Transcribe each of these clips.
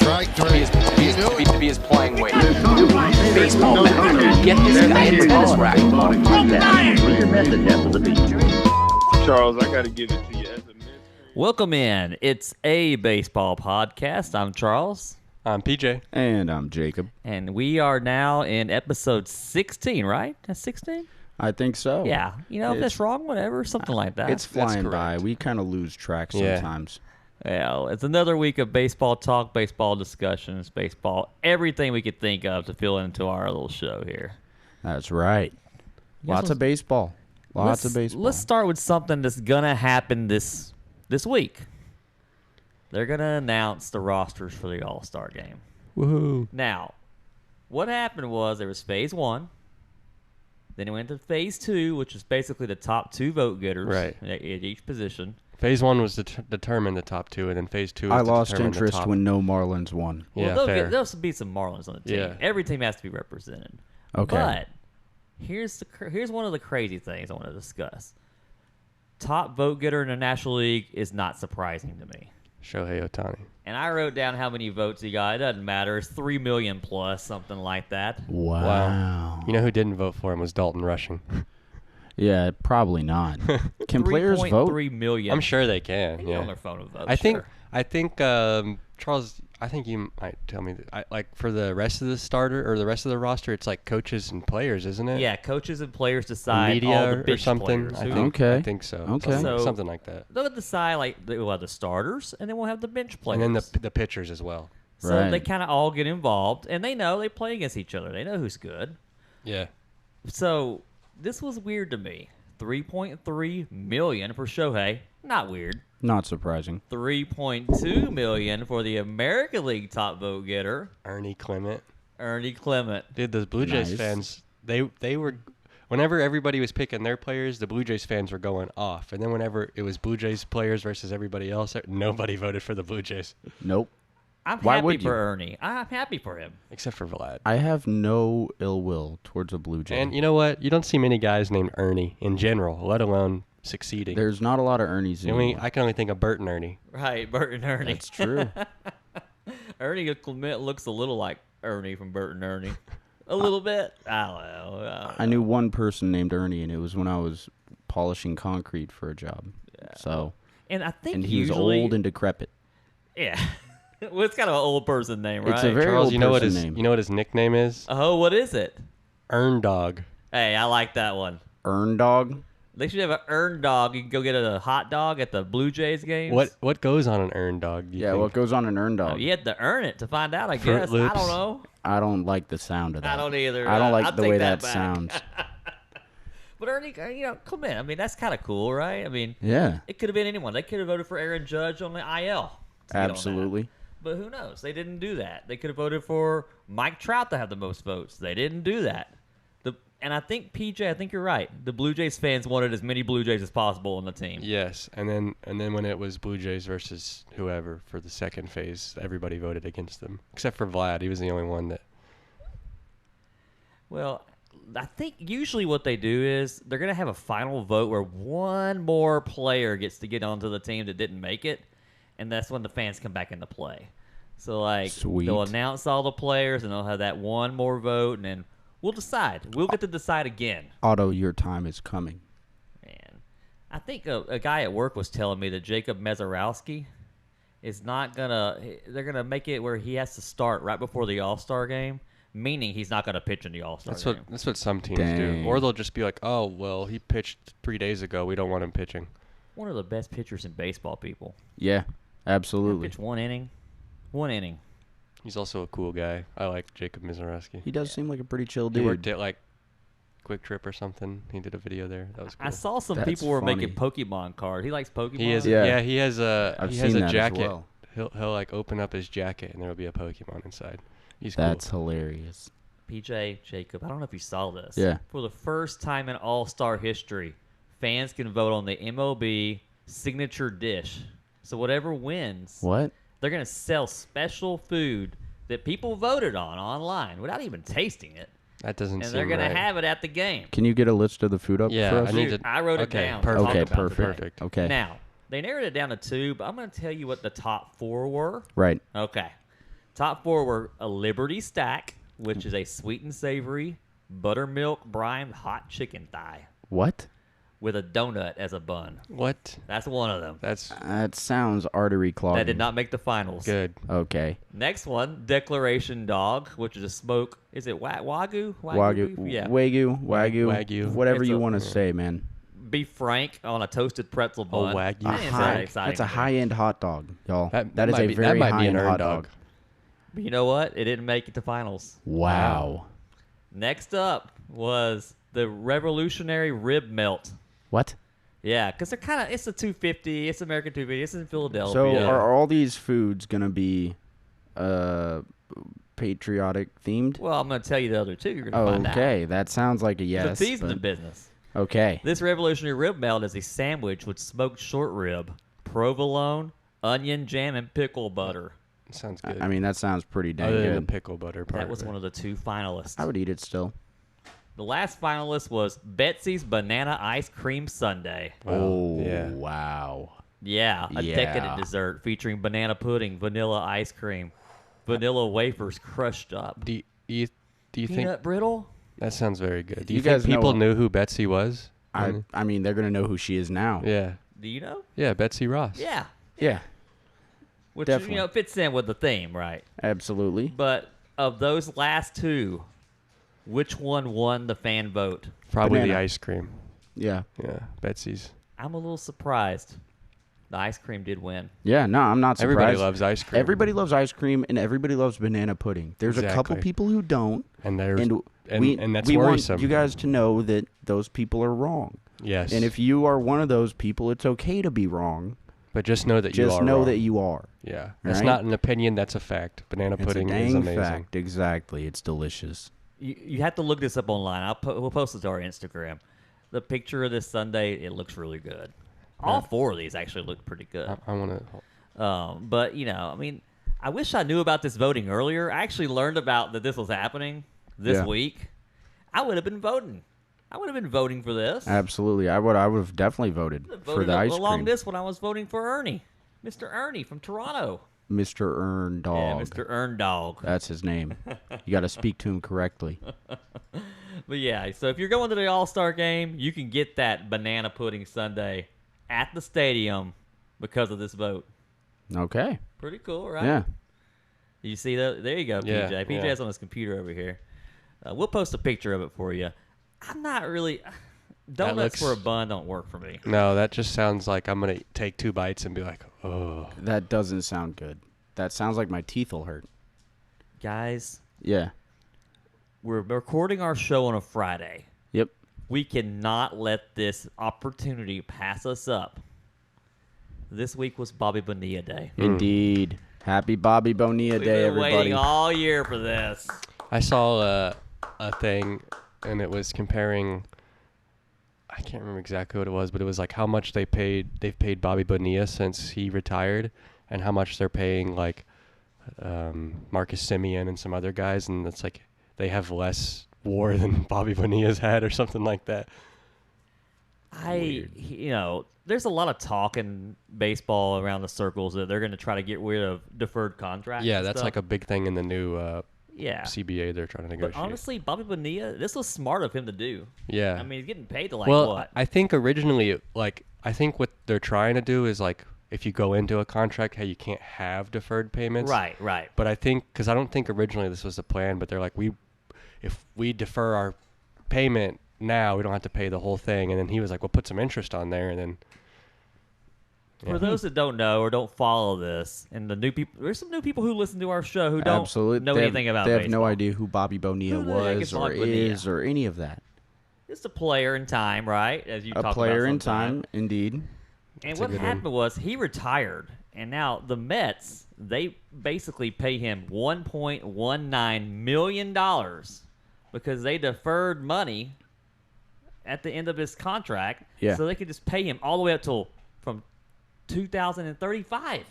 Strike three. To be his playing weight. Baseball bat. Get this guy in the tennis racket. Charles, I got to give it to you as a mystery. Welcome in. It's a baseball podcast. I'm Charles. I'm PJ. And I'm Jacob. And we are now in episode 16, right? That's 16? I think so. Yeah. You know, if that's wrong, whatever. Something like that. It's flying by. We kind of lose track sometimes. Well, it's another week of baseball talk, baseball discussions, baseball, everything we could think of to fill into our little show here. That's right. Lots of baseball. Lots of baseball. Let's start with something that's going to happen this week. They're going to announce the rosters for the All-Star game. Woohoo. Now, what happened was there was phase one. Then it went to phase two, which is basically the top two vote getters at each position. Phase one was to determine the top two, and then phase two was I to lost determine the interest top. when no Marlins won. Well, Yeah, there'll be some Marlins on the team. Yeah. Every team has to be represented. Okay. But here's one of the crazy things I want to discuss. Top vote getter in the National League is not surprising to me. Shohei Ohtani. And I wrote down how many votes he got. It doesn't matter. It's 3 million plus, something like that. Wow. You know who didn't vote for him was Dalton Rushing. Yeah, probably not. Can players vote? 3.3 million. I'm sure they can. They get on their phone and vote. I think sure. Charles. I think you might tell me that. Like for the rest of the starter or the rest of the roster, it's like coaches and players, isn't it? Yeah, coaches and players decide Media all the or bench something. players. Okay. I think so. Okay. Something like that. They'll decide, like, we'll have the starters, and then we'll have the bench players. And then the pitchers as well. So Right. they kind of all get involved, and they know they play against each other. They know who's good. Yeah. So this was weird to me. 3.3 million for Shohei. Not weird. Not surprising. 3.2 million for the American League top vote getter, Ernie Clement. Ernie Clement. Dude, those Blue Jays Nice. fans, they were, whenever everybody was picking their players, the Blue Jays fans were going off. And then whenever it was Blue Jays players versus everybody else, nobody voted for the Blue Jays. Nope. I'm Why happy would for you? Ernie. I'm happy for him. Except for Vlad. I have no ill will towards a Blue Jay. And you know what? You don't see many guys named Ernie in general, let alone succeeding. There's not a lot of Ernies anymore. I can only think of Bert and Ernie. Right, Bert and Ernie. That's true. Ernie Clement looks a little like Ernie from Bert and Ernie. A little bit. I don't know. I knew one person named Ernie, and it was when I was polishing concrete for a job. Yeah. So, And I think and he was usually, old and decrepit. Yeah. Well, it's kind of an old person name, right? It's a very Charles, old you know what person his name. you know what his nickname is? Oh, what is it? Earn Dog. Hey, I like that one. Earn Dog. They should have an earn dog. You can go get a hot dog at the Blue Jays games. What goes on an Earn Dog? Do you Yeah, think? what goes on an Earn Oh, Dog? you had to earn it to find out, I Fruit guess. I Loops. don't know. I don't like the sound of that. I don't either. I don't like I'll the take way that that back. sounds. But Ernie, come in. I mean, that's kind of cool, right? I mean, Yeah, it could have been anyone. They could have voted for Aaron Judge on the IL. to get on that. absolutely. But who knows? They didn't do that. They could have voted for Mike Trout to have the most votes. They didn't do that. And I think, PJ, I think you're right. The Blue Jays fans wanted as many Blue Jays as possible on the team. Yes, and then when it was Blue Jays versus whoever for the second phase, everybody voted against them except for Vlad. He was the only one that. Well, I think usually what they do is they're going to have a final vote where one more player gets to get onto the team that didn't make it, and that's when the fans come back into play. So, like, Sweet. they'll announce all the players, and they'll have that one more vote, and then we'll decide. We'll get to decide again. Otto, your time is coming. Man, I think a guy at work was telling me that Jacob Mezarowski is not going to – they're going to make it where he has to start right before the All-Star game, meaning he's not going to pitch in the All-Star game. That's what some teams Dang. do, or they'll just be like, oh well, he pitched 3 days ago. We don't want him pitching. One of the best pitchers in baseball, people. Yeah, absolutely. Pitch one inning. One inning. He's also a cool guy. I like Jacob Mizorowski. He does seem like a pretty chill He dude. worked at like Quick Trip or something. He did a video there. That was cool. I saw some That's people were making funny. Pokemon cards. He likes Pokemon. He is. Yeah. Yeah, he has a I've he seen has a that as jacket. well. He'll like open up his jacket and there'll be a Pokemon inside. He's That's cool. hilarious. PJ, Jacob, I don't know if you saw this. Yeah. For the first time in All-Star history, fans can vote on the MLB signature dish. So whatever wins, What? they're going to sell special food that people voted on online without even tasting it. That doesn't And seem they're going right. to have it at the game. Can you get a list of the food up Yeah, for us? I need Dude, to. I wrote it okay, down. Perfect. Okay, Talk about perfect. today. Perfect. Okay. Now, they narrowed it down to two, but I'm going to tell you what the top four were. Right. Okay. Top 4 were a Liberty Stack, which is a sweet and savory buttermilk brine hot chicken thigh What? with a donut as a bun. What? That's one of them. That's That sounds artery clogging. That did not make the finals. good. Okay. Next one, Declaration Dog, which is a smoke. Is it Wagyu? Wagyu. beef? Yeah. Wagyu. Wagyu. Whatever It's you a- want to say, man. Beef frank on a toasted pretzel bun. Wagyu That ain't frank. that exciting That's a to me. high-end hot dog, y'all. That is might a be, very that might be high-end an hot earned dog. dog. But you know what? It didn't make it to finals. Wow. Next up was the Revolutionary Rib Melt. What? Yeah, because they're kind of, it's a 250, it's American 250, it's in Philadelphia. So are all these foods gonna be patriotic themed? Well, I'm going to tell you the other two. You're going to find out. Okay, that sounds like a yes. There's a season but- of business. Okay. This Revolutionary Rib Melt is a sandwich with smoked short rib, provolone, onion, jam, and pickle butter. Sounds good. I mean, that sounds pretty dang Other than the good. pickle butter part. That was one of the 2 finalists. I would eat it still. The last finalist was Betsy's Banana Ice Cream Sundae. Oh, yeah. wow. Yeah, a Yeah. decadent dessert featuring banana pudding, vanilla ice cream, vanilla wafers crushed up, Do you think peanut brittle. that sounds very good? Do you, You think guys know- people knew who Betsy was? I mean, they're going to know who she is now. Yeah. Do you know? Yeah, Betsy Ross. Yeah. Yeah, Which, Definitely. fits in with the theme, right? absolutely. But of those last 2, which one won the fan vote? Probably the Banana. ice cream. Yeah. Yeah, Betsy's. I'm a little surprised. The ice cream did win. Yeah, no, I'm not surprised. Everybody loves ice cream. Everybody loves ice cream, and everybody loves banana pudding. There's a couple Exactly. people who don't, And there's and and that's we worrisome. want you guys to know that those people are wrong. Yes. And if you are one of those people, it's okay to be wrong. but just know that you Just are know wrong. that you are. Yeah. That's Right? not an opinion, that's a fact. Banana It's pudding a is dang amazing. fact. Exactly. It's delicious. You have to look this up online. We'll post it to our Instagram. The picture of this Sunday, it looks really good. All 4 of these actually look pretty good. I want to But, I mean, I wish I knew about this voting earlier. I actually learned about that this was happening this Yeah. week. I would have been voting. I would have been voting for this. Absolutely. I would have definitely voted for Voted the ice along cream. this when I was voting for Ernie. Mr. Ernie from Toronto. Mr. Earn Dog. Yeah, Mr. Earn Dog. That's his name. You got to speak to him correctly. But yeah, so if you're going to the All-Star game, you can get that banana pudding sundae at the stadium because of this vote. Okay. Pretty cool, right? Yeah. You see that? There you go, Yeah, PJ. PJ's on his computer over here. We'll post a picture of it for you. I'm not really... Donuts looks- for a bun don't work for me. No, that just sounds like I'm going to take 2 bites and be like, oh. That doesn't sound good. That sounds like my teeth will hurt. Guys, Yeah. we're recording our show on a Friday. Yep. We cannot let this opportunity pass us up. This week was Bobby Bonilla Day. Indeed. Happy Bobby Bonilla We've Day, been everybody. waiting all year for this. I saw a thing, and it was comparing. I can't remember exactly what it was, but it was like how much they've paid Bobby Bonilla since he retired, and how much they're paying like Marcus Simeon and some other guys, and it's like they have less WAR than Bobby Bonilla's had, or something like that. There's a lot of talk in baseball around the circles that they're going to try to get rid of deferred contracts. Yeah, and that's stuff. like a big thing in the new yeah. CBA they're trying to But negotiate. honestly, Bobby Bonilla, this was smart of him to do. Yeah. I mean, he's getting paid to like well, what? I think originally, I think what they're trying to do is like if you go into a contract, hey, you can't have deferred payments. Right. But I think, because I don't think originally this was the plan, but they're like, if we defer our payment now, we don't have to pay the whole thing. And then he was like, we'll put some interest on there, and then. For those that don't know or don't follow this, and the new people, there's some new people who listen to our show who don't Absolutely. know They anything about They have baseball. no idea who Bobby Bonilla Who the heck was is or Bobby Bonilla? is or any of that. Just a player in time, right? As you A talked player about in sometime. time, indeed. And a what good one. happened was he retired, and now the Mets, they basically pay him $1.19 million because they deferred money at the end of his contract, Yeah. so they could just pay him all the way up till from 2035.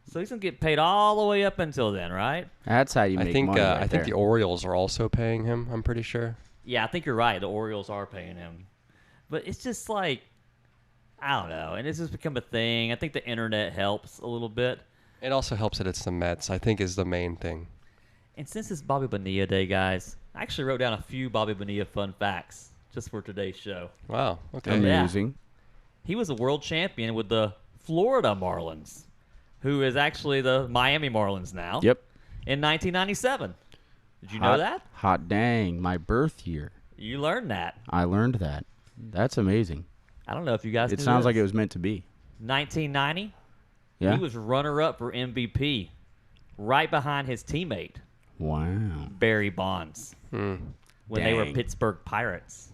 So he's gonna get paid all the way up until then, right? That's how you make I think money. I right think there. the Orioles are also paying him. I'm pretty sure. Yeah, I think you're right. The Orioles are paying him, but it's just like I don't know, and it's just become a thing. I think the internet helps a little bit. It also helps that it's the Mets. I think is the main thing. And since it's Bobby Bonilla Day, guys, I actually wrote down a few Bobby Bonilla fun facts just for today's show. Wow. Okay. Amazing. He was a world champion with the Florida Marlins, who is actually the Miami Marlins now. Yep. In 1997. Did you know that? Hot dang, my birth year. You learned that. I learned that. That's amazing. I don't know if you guys It knew sounds this. like it was meant to be. 1990. Yeah. He was runner-up for MVP, right behind his teammate Wow. Barry Bonds when they were Dang. Pittsburgh Pirates.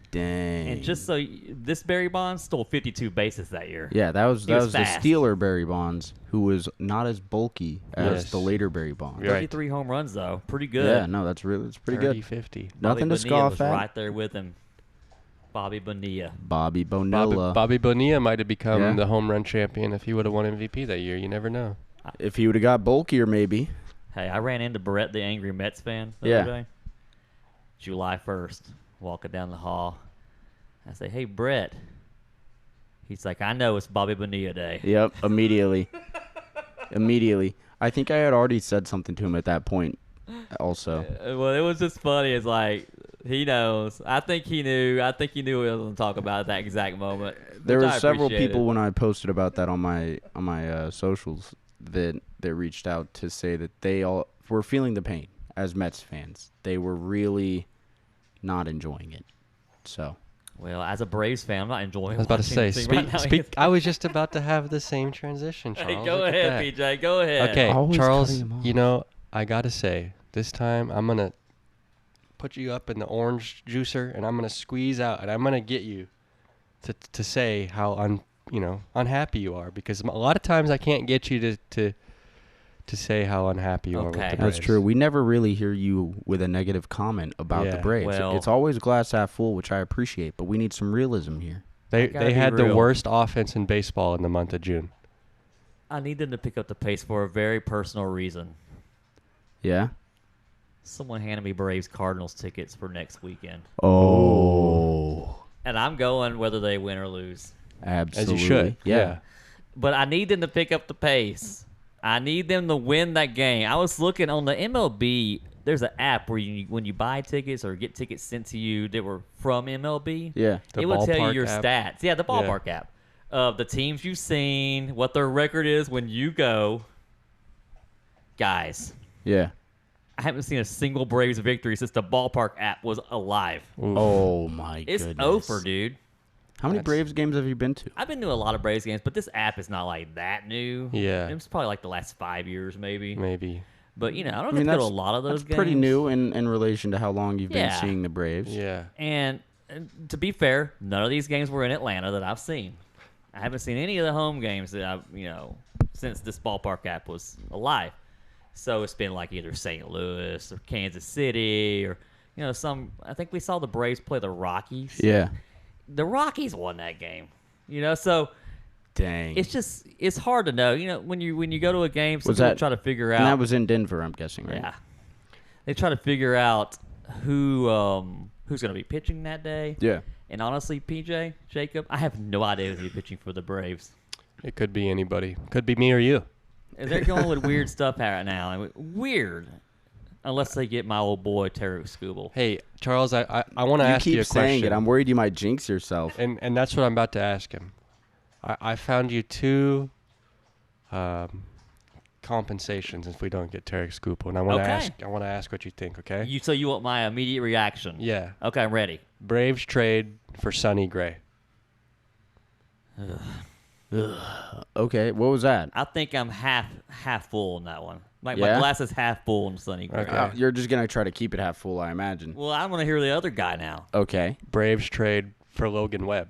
Dang. And just so this Barry Bonds stole 52 bases that year. Yeah, that was He was the fast. Steeler Barry Bonds, who was not as bulky as Yes. the later Barry Bonds. Right. 33 home runs though, pretty good. Yeah, no, that's pretty 30, good. 50. Nothing Bobby to Bonilla scoff was at. right there with him. Bobby Bonilla. Bobby Bonilla. Bobby Bonilla might have become Yeah. the home run champion if he would have won MVP that year. You never know. If he would have got bulkier, maybe. Hey, I ran into Brett, the angry Mets fan, the Yeah. other day. July 1st, walking down the hall. I say, hey, Brett. He's like, I know it's Bobby Bonilla Day. Yep, immediately. Immediately. I think I had already said something to him at that point also. Well, it was just funny. It's like, he knows. I think he knew. I think he knew what he was going to talk about at that exact moment. There which were I several appreciated. people when I posted about that on my socials that reached out to say that they all were feeling the pain as Mets fans. They were really not enjoying it. So Well, as a Braves fan, I'm not enjoying I was about to watching say, the team right now. speak. I was just about to have the same transition, Charles. Hey, go Look at ahead, that. PJ. Go ahead. Okay, Always Charles, cutting him off. you know, I got to say, this time I'm going to put you up in the orange juicer and I'm going to squeeze out and I'm going to get you to say how unhappy you are, because a lot of times I can't get you to say how unhappy you are with Okay. the that's Braves. true. We never really hear you with a negative comment about the Yeah. Braves. Well- It's always glass half full, which I appreciate, but we need some realism here. They gotta be had the real. worst offense in baseball in the month of June. I need them to pick up the pace for a very personal reason. Yeah? Someone handed me Braves Cardinals tickets for next weekend. Oh. And I'm going whether they win or lose. Absolutely. As you should. Yeah. But I need them to pick up the pace. I need them to win that game. I was looking on the MLB. There's an app where when you buy tickets or get tickets sent to you that were from MLB, Yeah. The it will tell you ballpark your app? stats. Yeah, the ballpark app of the teams you've seen, what their record is when you go. Guys, Yeah. I haven't seen a single Braves victory since the ballpark app was alive. Oh my It's goodness. over, dude. How many That's- Braves games have you been to? I've been to a lot of Braves games, but this app is not like that new. Yeah. It's probably like the last 5 years, maybe. Maybe. But, I don't I get mean, to go to that's a lot of those That's games. pretty new in relation to how long you've Yeah. been seeing the Braves. Yeah. And to be fair, none of these games were in Atlanta that I've seen. I haven't seen any of the home games that I've, since this ballpark app was alive. So it's been like either St. Louis or Kansas City or, I think we saw the Braves play the Rockies. Yeah. The Rockies won that game. So Dang. it's hard to know. When you go to a game, some Was people that- try to figure out. And that was in Denver, I'm guessing, right? Yeah. They try to figure out who's going to be pitching that day. Yeah. And honestly, PJ, Jacob, I have no idea who's going to be pitching for the Braves. It could be anybody. Could be me or you. They're going with weird stuff right now. Weird. Unless they get my old boy, Terry Scooble. Hey, Charles, I want to You ask you keep a question. saying it. I'm worried you might jinx yourself. And that's what I'm about to ask him. I found you two compensations if we don't get Tarek Scoopel, and I want to Okay. ask what you think. Okay? So you want my immediate reaction? Yeah. Okay, I'm ready. Braves trade for Sonny Gray. Okay, what was that? I think I'm half full on that one. Like Yeah? my glass is half full on Sonny Gray. Okay. You're just going to try to keep it half full, I imagine. Well, I want to hear the other guy now. Okay. Braves trade for Logan Webb.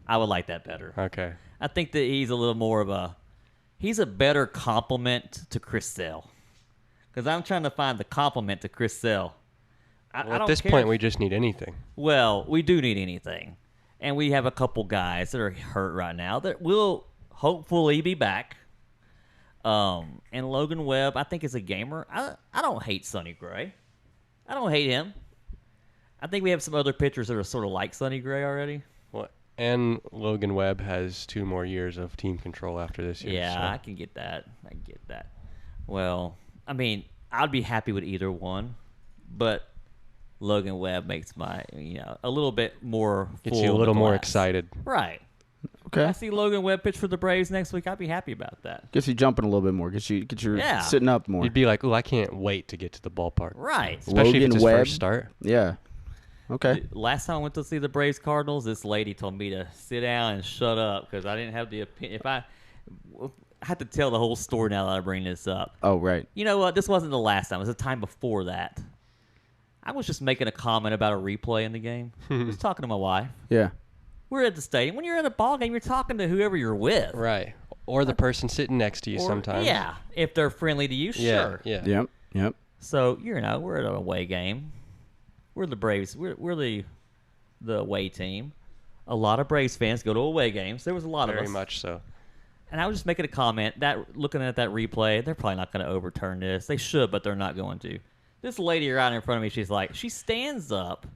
I would like that better. Okay. I think that he's a little more of he's a better complement to Chris Sale. Because I'm trying to find the complement to Chris Sale. I Well, at don't this care point, if- we just need anything. Well, we do need anything. And we have a couple guys that are hurt right now that will hopefully be back. And Logan Webb, I think, is a gamer. I don't hate Sonny Gray. I don't hate him. I think we have some other pitchers that are sort of like Sonny Gray already. Well, and Logan Webb has 2 more years of team control after this year. Yeah, so. I can get that. Well, I mean, I'd be happy with either one, but Logan Webb makes my a little bit more. Gets full you a of the little more glass. excited. Right. Okay. I see Logan Webb pitch for the Braves next week. I'd be happy about that. Gets you jumping a little bit more. Get you Yeah. sitting up more. You'd be like, "Oh, I can't wait to get to the ballpark." Right. Especially if Logan it's his Webb. first start. Yeah. Okay. Last time I went to see the Braves Cardinals, this lady told me to sit down and shut up because I didn't have the opinion. I had to tell the whole story now that I bring this up. Oh, right. You know what? This wasn't the last time. It was the time before that. I was just making a comment about a replay in the game. I was talking to my wife. Yeah. We're at the stadium. When you're at a ball game, you're talking to whoever you're with. Right. Or the person sitting next to you Or- sometimes. Yeah. If they're friendly to you, Yeah. sure. Yeah. Yep. So, we're at an away game. We're the Braves. We're the away team. A lot of Braves fans go to away games. There was a lot of Very us. much so. And I was just making a comment that looking at that replay, they're probably not going to overturn this. They should, but they're not going to. This lady right in front of me, she stands up.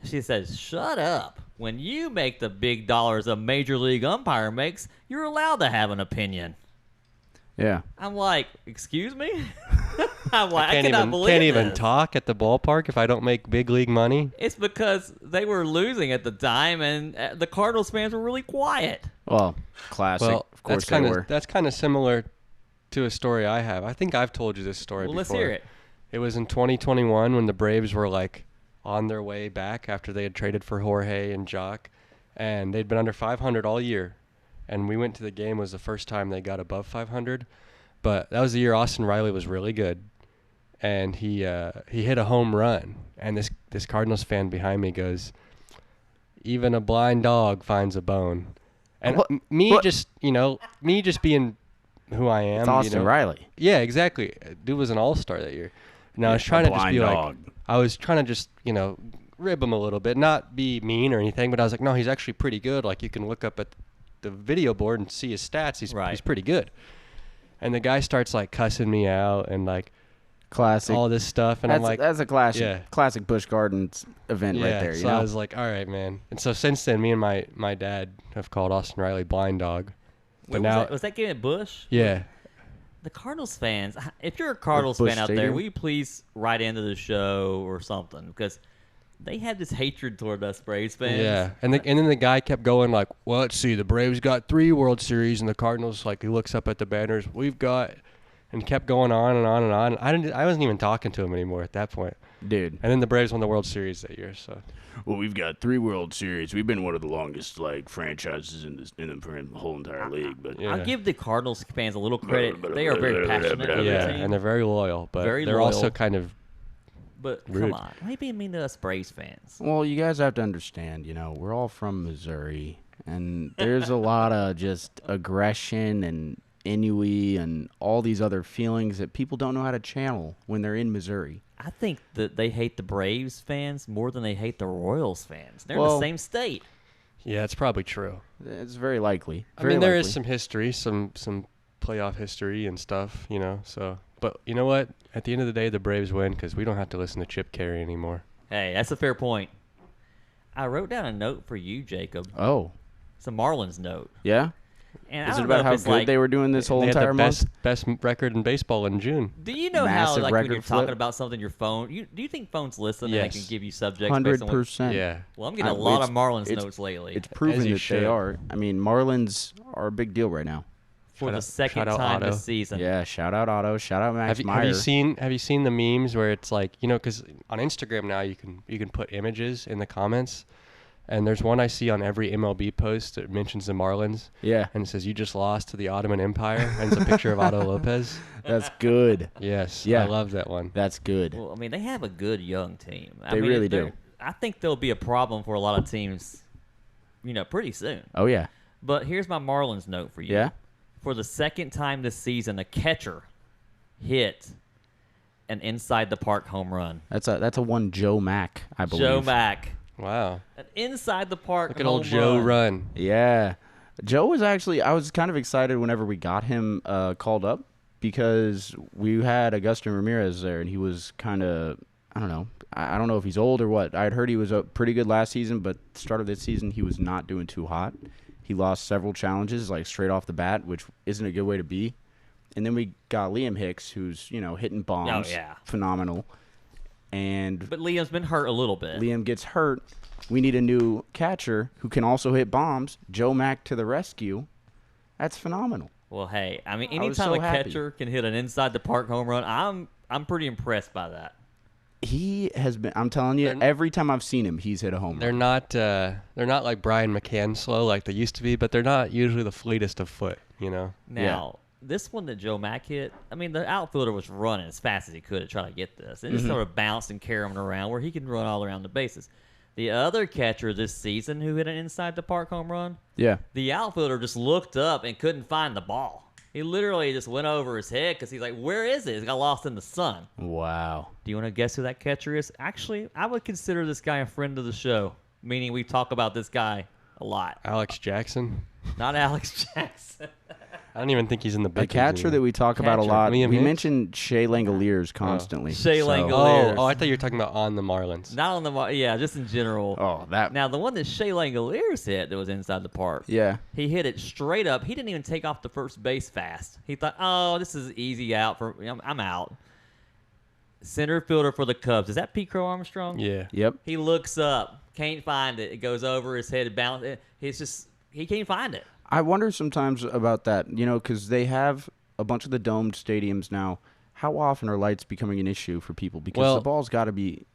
She says, "Shut up. When you make the big dollars a major league umpire makes, you're allowed to have an opinion." Yeah. I'm like, "Excuse me?" I'm like, I Can't cannot even believe can't even this. talk at the ballpark if I don't make big league money. It's because they were losing at the time, and the Cardinals fans were really quiet. Well, classic. Well, of course that's kind of similar to a story I have. I think I've told you this story Well, before. let's hear it. It was in 2021 when the Braves were like on their way back after they had traded for Jorge and Jock, and they'd been under 500 all year. And we went to the game. It was the first time they got above 500, but that was the year Austin Riley was really good, and he hit a home run. And this Cardinals fan behind me goes, "Even a blind dog finds a bone." And What- me what- just being who I am. It's Austin Riley. Yeah, exactly. Dude was an all-star that year. And I was A trying to just blind be dog. like, I was trying to just, rib him a little bit, not be mean or anything, but I was like, no, he's actually pretty good. Like, you can look up at the video board and see his stats. He's pretty good. And the guy starts, like, cussing me out and, like, Classic. all this stuff. And I'm like, that's a classic, yeah. classic Busch Gardens event yeah. right there. You So know? I was like, all right, man. And so since then, me and my dad have called Austin Riley blind dog. But Wait, now, was that game at Busch? yeah. The Cardinals fans, if you're a Cardinals Busch fan out there, Stadium? will you please write into the show or something? Because they have this hatred toward us Braves fans. Yeah, and then the guy kept going like, well, let's see, the Braves got 3 World Series, and the Cardinals, like, he looks up at the banners, we've got, and kept going on and on and on. I wasn't even talking to him anymore at that point. Dude. And then the Braves won the World Series that year, so. Well, we've got 3 World Series. We've been one of the longest franchises in the whole entire league. But Yeah. I'll give the Cardinals fans a little credit. They are very passionate about Yeah, their team. and they're very loyal, but Very they're also loyal. kind of But rude. come on, why are you being mean to us Braves fans? Well, you guys have to understand, we're all from Missouri, and there's a lot of just aggression and ennui and all these other feelings that people don't know how to channel when they're in Missouri. I think that they hate the Braves fans more than they hate the Royals fans. They're in Well- the same state. Yeah, it's probably true. It's very likely. I mean, there is some history, some playoff history and stuff, so. But you know what? At the end of the day, the Braves win because we don't have to listen to Chip Carey anymore. Hey, that's a fair point. I wrote down a note for you, Jacob. Oh, It's a Marlins note. yeah? And Is I it don't know about if how it's good like, they were doing this whole They had entire the month? best record in baseball in June. Do you know how, Massive like, when record you're talking flip. about something, your phone, do you think phones listen and they Yes. can give you subjects based on what? 100%. Yeah. Well, I'm getting a I- lot of it's- Marlins it's- notes lately. It's proven you that should. they are. I mean, Marlins are a big deal right now. for Shout the out- second shout out time Otto. this season. Yeah, shout out Otto, shout out Max Meyer. Have you seen the memes where it's like, because on Instagram now you can put images in the comments, and there's one I see on every MLB post that mentions the Marlins, Yeah, and it says you just lost to the Ottoman Empire, and it's a picture of Otto Lopez. that's good. Yes, Yeah. I love that one. That's good. Well, I mean, they have a good young team. I They mean, really do. I think there'll be a problem for a lot of teams, pretty soon. Oh, yeah. But here's my Marlins note for you. Yeah? For the second time this season, a catcher hit an inside the park home run. That's a one Joe Mack, I believe. Joe Mack. Wow, An inside the park look at home old Joe run. run. Yeah. Joe was actually, I was kind of excited whenever we got him called up because we had Agustin Ramirez there, and he was kind of, I don't know. I don't know if he's old or what. I had heard he was pretty good last season, but start of this season, he was not doing too hot. He lost several challenges, like straight off the bat, which isn't a good way to be. and then we got Liam Hicks, who's hitting bombs. Oh, yeah. Phenomenal. And But Liam's been hurt a little bit. Liam gets hurt. We need a new catcher who can also hit bombs. Joe Mack to the rescue. That's phenomenal. Well, hey, I mean, I was anytime so a happy. catcher can hit an inside the park home run, I'm pretty impressed by that. He has been. I'm telling you, every time I've seen him, he's hit a home run. They're not like Brian McCann slow like they used to be, but they're not usually the fleetest of foot. Now, this one that Joe Mack hit, I mean, the outfielder was running as fast as he could to try to get this. It just sort of bounced and carried him around where he can run all around the bases. The other catcher this season who hit an inside the park home run, Yeah. the outfielder just looked up and couldn't find the ball. He literally just went over his head because he's like, where is it? It got lost in the sun. Wow. Do you want to guess who that catcher is? Actually, I would consider this guy a friend of the show, meaning we talk about this guy a lot. Alex Jackson. Not Alex Jackson. I don't even think he's in the big A leagues catcher that anymore. we talk about a Catcher. lot. Liam We Hicks? mentioned Shea Langoliers constantly. Shea so- Langoliers. Oh, I thought you were talking about on the Marlins. Not on the yeah, just in general. Oh, that. Now the one that Shea Langoliers hit that was inside the park. Yeah. He hit it straight up. He didn't even take off the first base fast. He thought, "Oh, this is easy out for I'm out." Center fielder for the Cubs. Is that Pete Crow Armstrong? Yeah. Yep. He looks up, can't find it. It goes over his head, bounce. He can't find it. I wonder sometimes about that, because they have a bunch of the domed stadiums now. How often are lights becoming an issue for people? Because the ball's got to be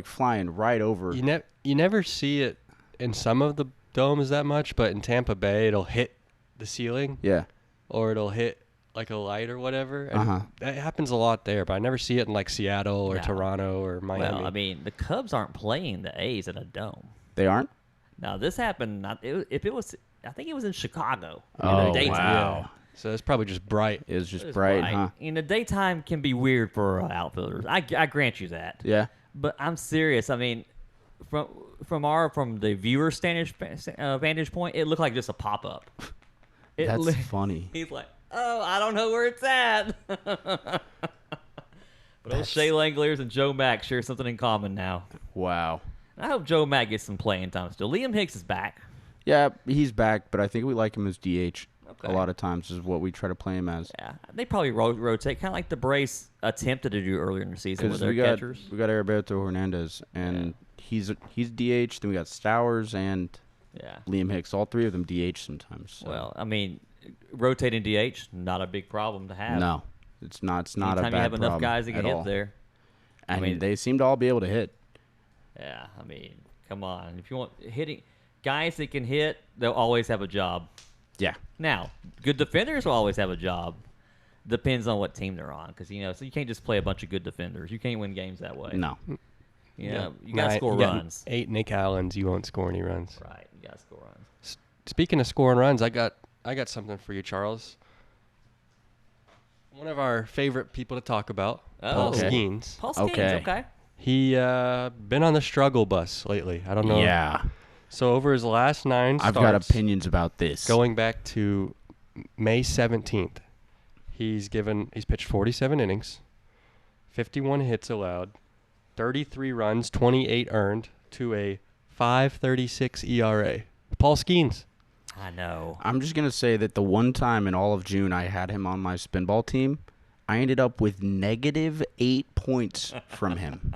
flying right over. You never see it in some of the domes that much, but in Tampa Bay, it'll hit the ceiling Yeah. or it'll hit like a light or whatever. And that happens a lot there, but I never see it in like Seattle or No. Toronto or Miami. Well, I mean, the Cubs aren't playing the A's in a dome. They aren't? Now this happened. I think it was in Chicago. Oh, in the daytime. wow. So it's probably just bright. It was just It was bright, huh? In the daytime can be weird for outfielders. I grant you that. Yeah. But I'm serious. I mean, from the viewer vantage point, it looked like just a pop up. That's funny. He's like, oh, I don't know where it's at. But old Shea Langoliers and Joe Mack share something in common now. Wow. I hope Joe Mack gets some playing time still. Liam Hicks is back. Yeah, he's back, but I think we like him as DH. Okay. A lot of times is what we try to play him as. Yeah, they probably rotate, kind of like the Braves attempted to do earlier in the season with Because their catchers. we got Heriberto Hernandez, and he's DH. Then we got Stowers and Yeah. Liam Hicks. All three of them DH sometimes. So. Well, I mean, rotating DH, not a big problem to have. No, it's not. It's not a Anytime bad you have enough problem guys that can at hit all. there. And mean- they seem to all be able to hit. Yeah, I mean, come on. If you want hitting guys that can hit, they'll always have a job. Yeah. Now, good defenders will always have a job. Depends on what team they're on, because so you can't just play a bunch of good defenders. You can't win games that way. No. You got to score you got runs. 8 Nick Allens, you won't score any runs. Right, you got to score runs. Speaking of scoring runs, I got something for you, Charles. One of our favorite people to talk about, Paul Okay. Skeens. Paul Skeens, Okay. okay. He been on the struggle bus lately. I don't know. Yeah. So over his last 9 I've starts, got opinions about this. going back to May 17th, he's pitched 47 innings, 51 hits allowed, 33 runs, 28 earned to a 5.36 ERA. Paul Skeens. I know. I'm just going to say that the one time in all of June I had him on my spinball team, I ended up with -8 points from him.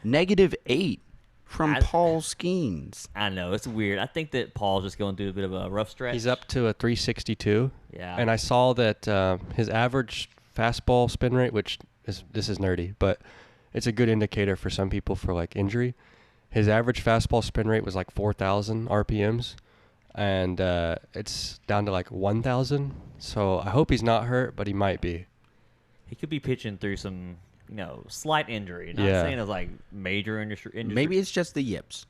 -8 from Paul Skeens. I know. It's weird. I think that Paul's just going through a bit of a rough stretch. He's up to a 362. Yeah. And I saw that his average fastball spin rate, this is nerdy, but it's a good indicator for some people for like injury. His average fastball spin rate was like 4,000 RPMs, and it's down to like 1,000. So I hope he's not hurt, but he might be. He could be pitching through some, slight injury. Not Yeah. saying it's like major industry. Maybe it's just the yips.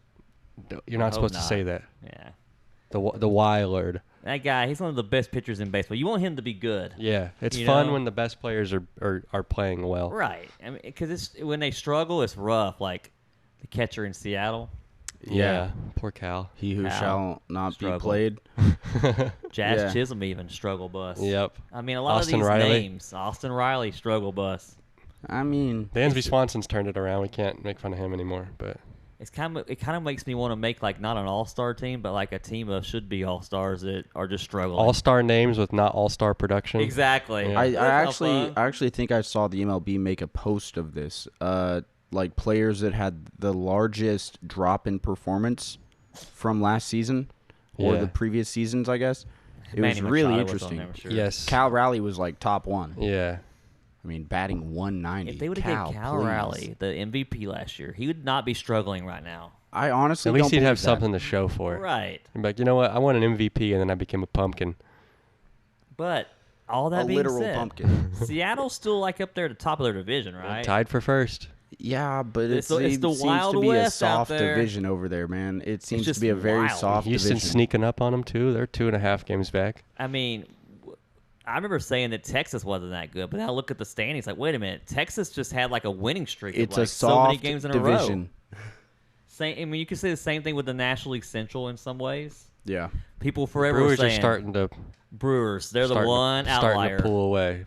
You're not hope supposed to not. say that. Yeah. The Willard. That guy, he's one of the best pitchers in baseball. You want him to be good. Yeah, it's You fun know? when the best players are playing well. Right. I mean, because when they struggle, it's rough. Like the catcher in Seattle, Yeah, poor Cal. He who Ow. shall not Struggle. be played. Jazz Yeah. Chisholm even struggle bus. Yep. I mean, a lot Austin of these Riley. names. Austin Riley, struggle bus. I mean, Dansby Swanson's turned it around. We can't make fun of him anymore, but it kind of makes me want to make like not an all-star team, but like a team of should-be all-stars that are just struggling. All-star names with not all-star production. Exactly. Yeah. I actually think I saw the MLB make a post of this. Like players that had the largest drop in performance from last season or the previous seasons, I guess. It was really interesting. Yes. Cal Raleigh was like top one. Yeah. I mean, batting 190. If they would have given Cal Raleigh the MVP last year, he would not be struggling right now. I honestly At least don't he'd believe have that. something to show for it. Right. He'd be like, you know what? I won an MVP, and then I became a pumpkin. But all that A being literal said, pumpkin. Seattle's still like up there at the top of their division, right? Tied for first. Yeah, but It's it the seems Wild to be West a out soft there. division over there, man. It seems to just be a very wild. soft Houston's division. sneaking up on them, too. They're 2.5 games back. I mean, I remember saying that Texas wasn't that good, but now I look at the standings like, wait a minute, Texas just had like a winning streak It's of like a so soft many games in a division. row. I mean, you could say the same thing with the National League Central in some ways. Yeah. People forever were Brewers are saying starting to Brewers, they're the starting one to outlier. pull away,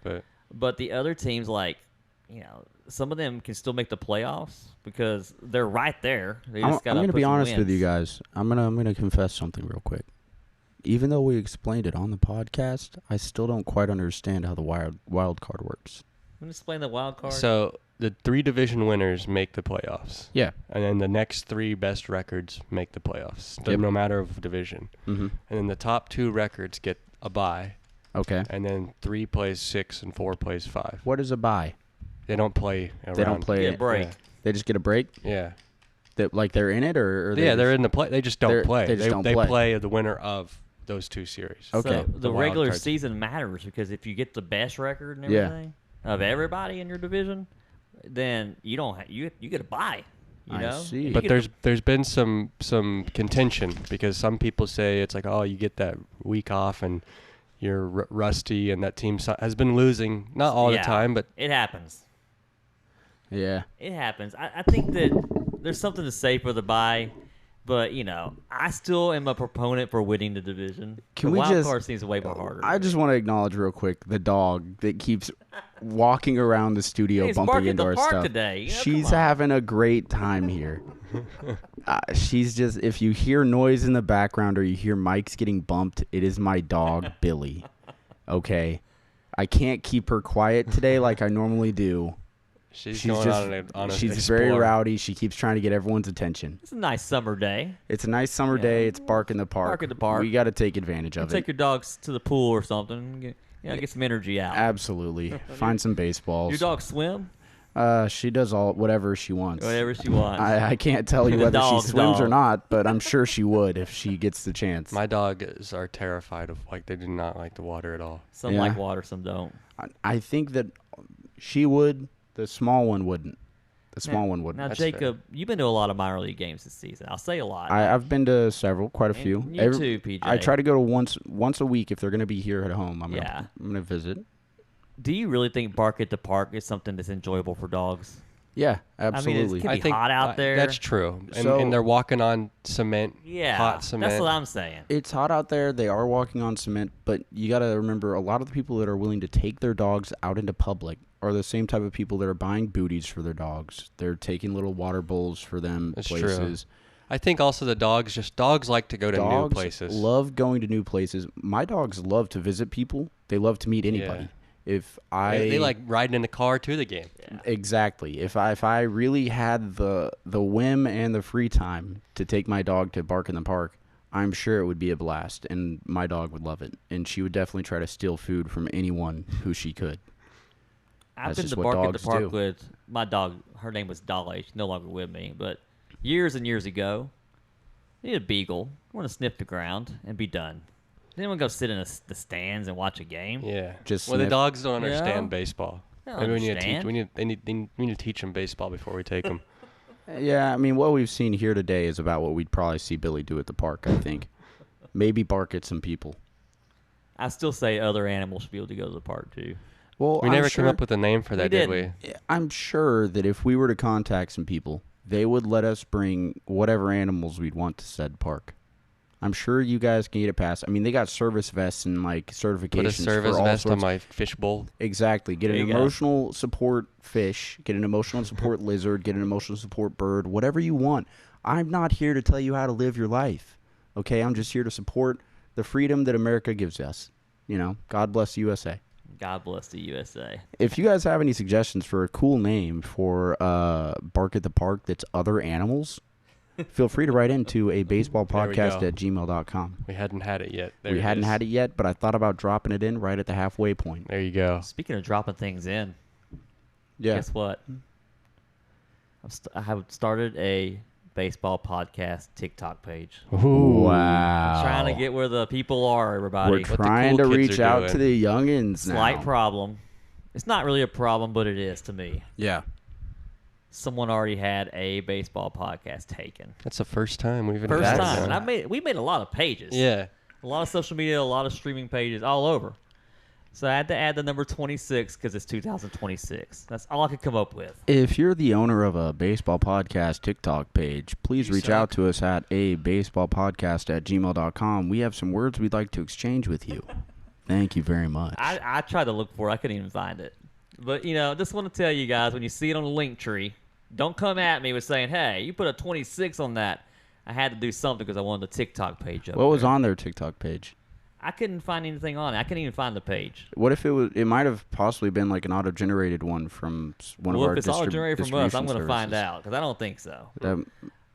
But the other teams, like, some of them can still make the playoffs because they're right there. They I'm just gotta going to put be some honest with you wins. guys. I'm gonna confess something real quick. Even though we explained it on the podcast, I still don't quite understand how the wild card works. Let me explain the wild card. So the 3 division winners make the playoffs. Yeah. And then the next 3 best records make the playoffs, Yep. no matter of division. Mm-hmm. And then the top 2 records get a bye, Okay. and then 3 plays 6 and 4 plays 5. What is a bye? They don't play around. They don't play Get a it. break. They just get a break. Yeah. That like they're in it, or Yeah, they're in the play. They just don't play. They just don't they play. play the winner of those 2 series. Okay. So the wild regular cards. season matters because if you get the best record and Yeah. everything of everybody in your division, then you don't you get a bye. You I know? see. If But you get there's been some contention because some people say it's like, oh, you get that week off and you're rusty, and that team has been losing, not all the Yeah, time, but it happens. Yeah. It happens. I think that there's something to say for the bye, but I still am a proponent for winning the division. Can the we wild just- card seems way more harder. I just want to acknowledge real quick the dog that keeps walking around the studio He's bumping barking into the our park stuff. today. She's come on. having a great time here. She's just, if you hear noise in the background or you hear mics getting bumped, it is my dog, Billy. Okay? I can't keep her quiet today like I normally do. she's She's going just, on a she's very explore. rowdy. She keeps trying to get everyone's attention. It's a nice summer day. It's a nice summer day. It's bark in the park. Bark in the park. We got to take advantage of Take it. your dogs to the pool or something. Get some energy out. Absolutely. Find some baseballs. Your dog swim? She does whatever she wants. Whatever she wants. I can't tell you The whether she dog's swims or dog. not, but I'm sure she would if she gets the chance. My dogs are terrified of, they do not like the water at all. Some Yeah. like water, some don't. I think that she would. The small one wouldn't. The small one wouldn't. Now, That's fair. Jacob, you've been to a lot of minor league games this season. I'll say a lot. I've been to several, quite a few. you too, PJ. I try to go to once a week if they're going to be here at home. I'm gonna visit. Do you really think bark at the park is something that's enjoyable for dogs? Yeah, I mean, absolutely. It can be hot out there. That's true. And, So- and they're walking on cement, Yeah, hot cement. that's what I'm saying. It's hot out there. They are walking on cement, but you got to remember a lot of the people that are willing to take their dogs out into public are the same type of people that are buying booties for their dogs. They're taking little water bowls for them That's places. true. I think also the dogs like to go to new Dogs places. love going to new places. My dogs love to visit people. They love to meet anybody. Yeah. If They like riding in the car to the game. Exactly. If I really had the whim and the free time to take my dog to bark in the park, I'm sure it would be a blast, and my dog would love it. And she would definitely try to steal food from anyone who she could. I've That's been just to what bark at the dogs park do. with my dog. Her name was Dolly. She's no longer with me, but years and years ago, we had a beagle. I want to sniff the ground and be done. Then anyone go sit in the stands and watch a game? Yeah. Just well, the sniff. dogs don't understand Yeah. baseball. They don't Maybe we need to understand. teach. We need to teach them baseball before we take them. Yeah, I mean, what we've seen here today is about what we'd probably see Billy do at the park, I think. Maybe bark at some people. I still say other animals should be able to go to the park too. Well, We I'm never sure, came up with a name for that, did we? didn't. I'm sure that if we were to contact some people, they would let us bring whatever animals we'd want to said park. I'm sure you guys can get it passed. I mean, they got service vests and like certifications Put a service for all vest on sorts. my fish bowl. Exactly. Get There an you go. emotional support fish. Get an emotional support lizard. Get an emotional support bird. Whatever you want. I'm not here to tell you how to live your life. Okay, I'm just here to support the freedom that America gives us. You know, God bless the USA. God bless the USA. If you guys have any suggestions for a cool name for Bark at the Park that's other animals, feel free to write into a baseballpodcast go. at gmail.com. We hadn't had it yet. We hadn't had it yet, but I thought about dropping it in right at the halfway point. There you go. Speaking of dropping things in, Yeah. guess what? I have started a baseball podcast TikTok page. Ooh. Wow. Trying to get where the people are, everybody. We're the trying cool to kids reach are out doing. to the youngins now. Slight problem. It's not really a problem, but it is to me. Yeah. Someone already had a baseball podcast taken. That's the first time we've First had time. one. And we made a lot of pages. Yeah. A lot of social media, a lot of streaming pages all over. So I had to add the number 26 because it's 2026. That's all I could come up with. If you're the owner of a baseball podcast TikTok page, please reach out to us at a baseballpodcast at gmail.com. We have some words we'd like to exchange with you. Thank you very much. I tried to look for it. I couldn't even find it. But, just want to tell you guys, when you see it on the link tree, don't come at me with saying, hey, you put a 26 on that. I had to do something because I wanted the TikTok page up What was there. on their TikTok page? I couldn't find anything on it. I couldn't even find the page. What if it might have possibly been like an auto-generated one from one of Well, our if it's all generated from us, I'm going to find out because I don't think so. That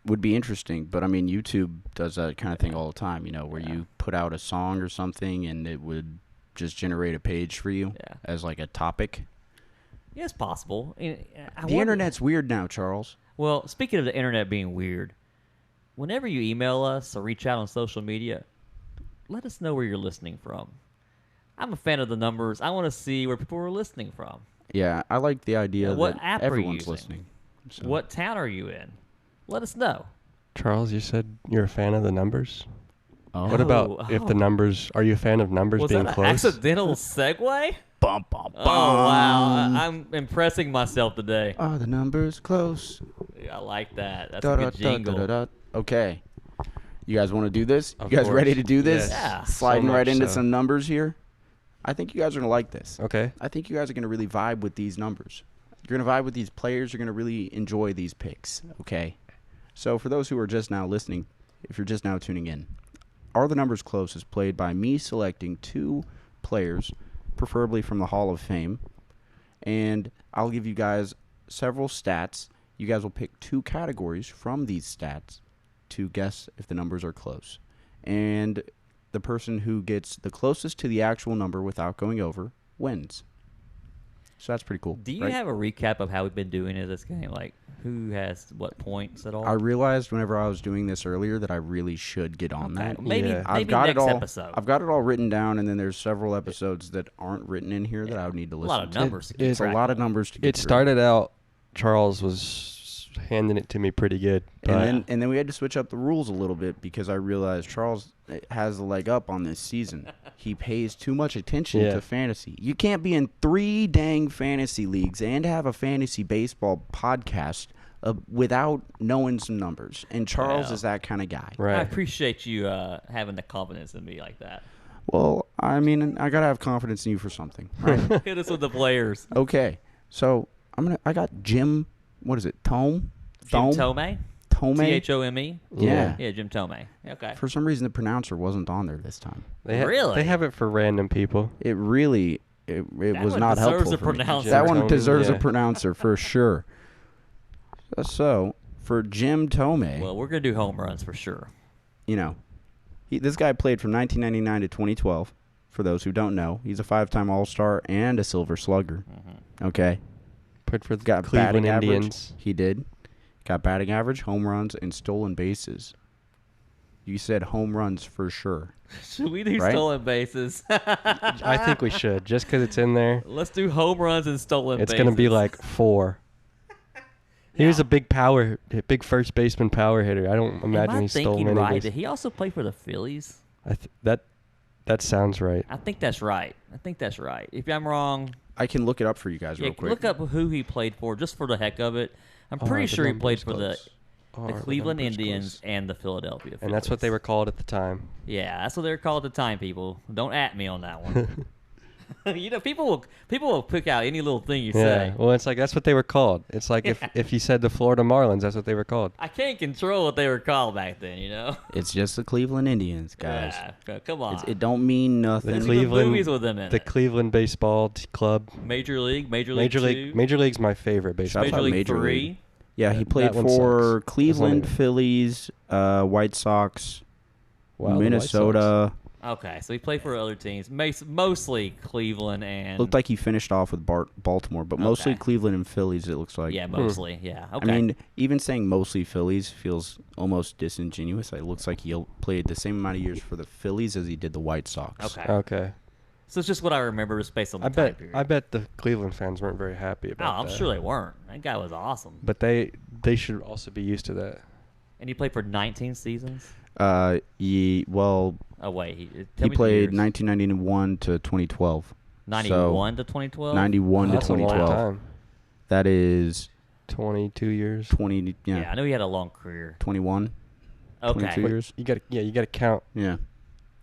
would be interesting, but I mean, YouTube does that kind of thing all the time, where you put out a song or something and it would just generate a page for you as like a topic. Yeah, it's possible. The internet's weird now, Charles. Well, speaking of the internet being weird, whenever you email us or reach out on social media, let us know where you're listening from. I'm a fan of the numbers. I want to see where people are listening from. Yeah, I like the idea What that app are you everyone's using? listening. So. What town are you in? Let us know. Charles, you said you're a fan of the numbers. Oh. What about if the numbers? Are you a fan of numbers Was being that an close? accidental segue? Bum, bum, Oh, wow. I'm impressing myself today. Are the numbers close? I like that. That's Da, a da, good da, jingle. da, da, da. Okay. You guys want to do this? Of You guys course. ready to do this? Yes. Yeah. Sliding So right much into so. some numbers here. I think you guys are going to like this. Okay. I think you guys are going to really vibe with these numbers. You're going to vibe with these players. You're going to really enjoy these picks. Okay. So for those who are just now listening, if you're just now tuning in, Are the Numbers Close is played by me selecting two players, preferably from the Hall of Fame. And I'll give you guys several stats. You guys will pick two categories from these stats to guess if the numbers are close. And the person who gets the closest to the actual number without going over wins. So that's pretty cool. Do you right? have a recap of how we've been doing it this game? Like, who has what points at all? I realized whenever I was doing this earlier that I really should get on Okay, that. maybe Yeah. I've got next it all. episode. I've got it all written down, and then there's several episodes that aren't written in here that I would need to a listen lot of to. numbers to keep It's a track lot of of. numbers to get It through. started out. Charles was handing it to me pretty good, but And then we had to switch up the rules a little bit because I realized Charles has the leg up on this season. He pays too much attention Yeah. to fantasy. You can't be in 3 dang fantasy leagues and have a fantasy baseball podcast without knowing some numbers. And Charles Yeah. is that kind of guy. I right. appreciate you having the confidence in me like that. Well, I mean, I gotta have confidence in you for something, right? Hit us with the players. Okay, so I got Jim. What is it? Jim Tomei? Tome. Thome? Yeah. Yeah, Jim Tomei. Okay. For some reason, the pronouncer wasn't on there this time. Really? They have it for random people. It really, it was one not deserves helpful a for me. pronouncer. That one Tome, deserves a yeah. pronouncer for sure. So for Jim Tomei, Well, we're going to do home runs for sure. this guy played from 1999 to 2012. For those who don't know, he's a 5-time All-Star and a Silver Slugger. Okay. Put for the Got Cleveland batting average. Indians. He did. Got batting average, home runs, and stolen bases. You said home runs for sure. Should we do Right? stolen bases? I think we should, just because it's in there. Let's do home runs and stolen It's bases. gonna be like 4. He was a big first baseman power hitter. I don't imagine Am I he stole thinking many right? bases. Did he also play for the Phillies? That sounds right. I think that's right. If I'm wrong, I can look it up for you guys real quick. look up who he played for just for the heck of it. I'm pretty Are the sure he played numbers for close? the Are the Cleveland numbers Indians close? and the Philadelphia Phillies. And that's what they were called at the time. Yeah, that's what they were called at the time, people. Don't at me on that one. People will pick out any little thing you Yeah. say. Well, it's like that's what they were called. It's like if you said the Florida Marlins, that's what they were called. I can't control what they were called back then, It's just the Cleveland Indians, guys. Yeah, come on. It don't mean nothing. There's Cleveland- movies with them in The it. Cleveland Baseball Club. Major League, Major League 2, Major League's my favorite baseball. Shout Major out League Major 3. League. Yeah, he That played one for sucks. Cleveland, That's not Phillies, White Sox, Wow, the White Minnesota. Okay, so he played for other teams, mostly Cleveland and Looked like he finished off with Baltimore, but mostly Okay. Cleveland and Phillies, it looks like. yeah, mostly, yeah. I Okay, mean, even saying mostly Phillies feels almost disingenuous. It looks like he played the same amount of years for the Phillies as he did the White Sox. okay. Okay. So it's just what I remember is based on the I time bet period. the Cleveland fans weren't very happy Oh, about I'm that. sure they weren't. That guy was awesome. But they should also be used to that. And he played for 19 seasons. Well, Oh wait, he tell me the played years. 1991 to 2012. 91 to 2012. 91 to That's a long 2012. time. That is 22 years. 20. Yeah, Yeah, I know he had a long career. 21. Okay. 22 years. You got to count. Yeah.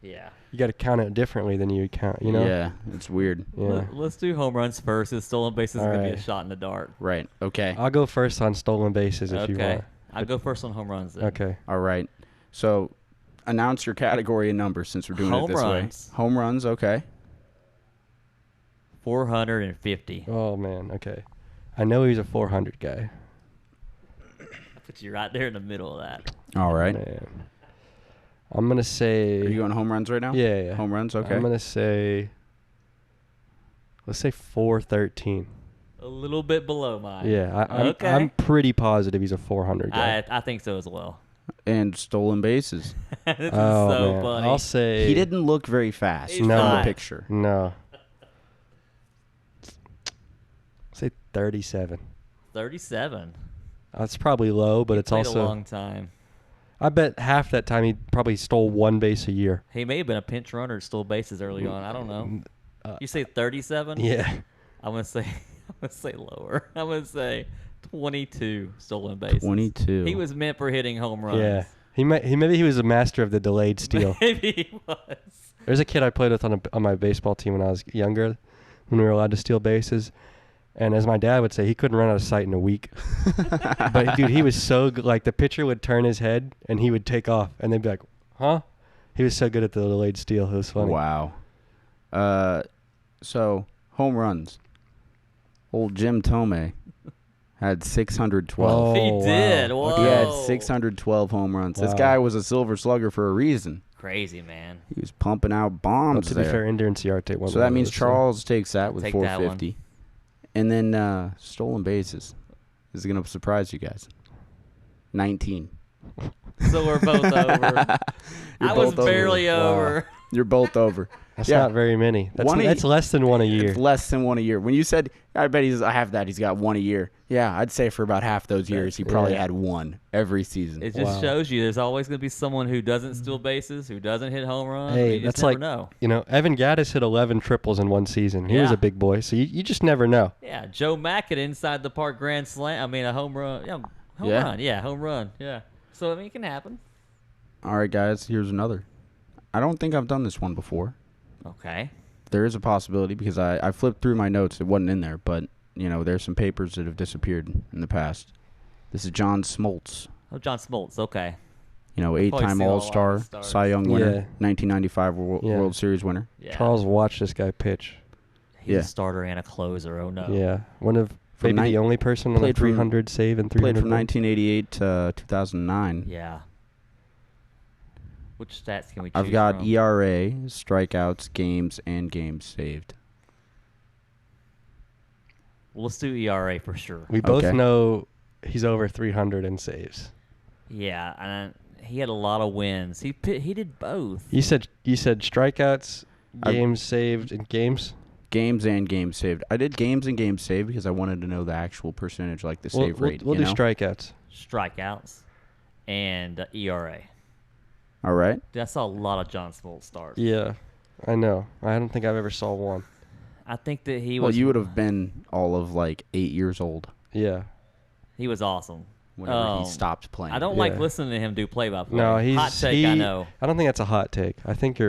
Yeah. You got to count it differently than you count. You know. Yeah, it's weird. Yeah. Let's do home runs first. His stolen bases is going to be a Alright. shot in the dark. Right. Okay. I'll go first on stolen bases if you Okay. want. I'll go first on home runs then. Okay. All right. So, announce your category and number since we're doing Home it this runs. way. Home runs. Okay. 450. Oh man. Okay. I know he's a 400 guy. I put you right there in the middle of that. All right. Man. I'm gonna say. Are you going home runs right now? Yeah, yeah. Home runs. Okay. I'm gonna say. Let's say 413. A little bit below mine. Yeah, Okay. I'm pretty positive he's a 400 guy. I think so as well. And stolen bases. This is Oh so man, funny. I'll say He didn't look very fast He's from not. the picture. no. Say 37. 37. That's probably low, but He it's played also. a long time. I bet half that time he probably stole one base a year. He may have been a pinch runner and stole bases early on. I don't know. You say 37? Yeah. I'm gonna say lower. I'm gonna say 22 stolen bases. 22. He was meant for hitting home runs. Yeah. Maybe he was a master of the delayed steal. Maybe he was. There's a kid I played with on my baseball team when I was younger, when we were allowed to steal bases. And as my dad would say, he couldn't run out of sight in a week. But dude, he was so good. Like the pitcher would turn his head and he would take off, and they'd be like, "Huh?" He was so good at the delayed steal. It was funny. Wow. So home runs. Old Jim Tomei had 612. Oh, He wow. did. Okay. Whoa. He had 612 home runs. This Wow. guy was a silver slugger for a reason. Crazy, man. He was pumping out Well, bombs to be there. fair, Ender Inciarte won. So one that of means those, so- Charles takes that with Take that one. 450. And then stolen bases. This is going to surprise you guys. 19. So we're both over. You're I was both over. barely Wow. over. You're both over. That's Yeah. not very many. One a- That's less than one a year. It's less than one a year. When you said, I bet I have that, he's got one a year. Yeah, I'd say for about half those years, he probably Yeah. had one every season. It just Wow. shows you there's always going to be someone who doesn't steal bases, who doesn't hit home runs. Hey, you just that's never like know. You know, Evan Gaddis hit 11 triples in one season. He was Yeah. a big boy, so you just never know. Yeah, Joe Mack at inside the park grand slam. I mean, a home run. Yeah, home Yeah. run. Yeah, home run. Yeah. So I mean, it can happen. All right, guys, here's another. I don't think I've done this one before. Okay. There is a possibility because I flipped through my notes. It wasn't in there, but, you know, there's some papers that have disappeared in the past. This is John Smoltz. Oh, John Smoltz. Okay. You know, I've probably 8-time seen a lot of All-Star, his stars. Cy Young winner, Yeah. 1995 Yeah. World Series winner. Yeah. Charles watched this guy pitch. He's Yeah. a starter and a closer. Oh no. Yeah, one of From maybe nine- the only person on a played from- 300 save and 300 Played from win. 1988 to 2009. Yeah. Which stats can we choose I've got from? ERA, strikeouts, games, and games saved. Well, let's do ERA for sure. We both Okay. know he's over 300 in saves. Yeah, and he had a lot of wins. He did both. You said strikeouts, I- games saved, and games. Games and games saved. I did games and games saved because I wanted to know the actual percentage, like the save rate. We'll you do know? strikeouts. Strikeouts and ERA. All right. Dude, I saw a lot of John Smoltz starts. Yeah, I know. I don't think I've ever saw one. I think that he Well, was. you would have been all of like 8 years old Yeah. He was awesome. whenever he stopped playing. I don't like Yeah. listening to him do play-by-play. No, he's hot take. I know. I don't think that's a hot take. I think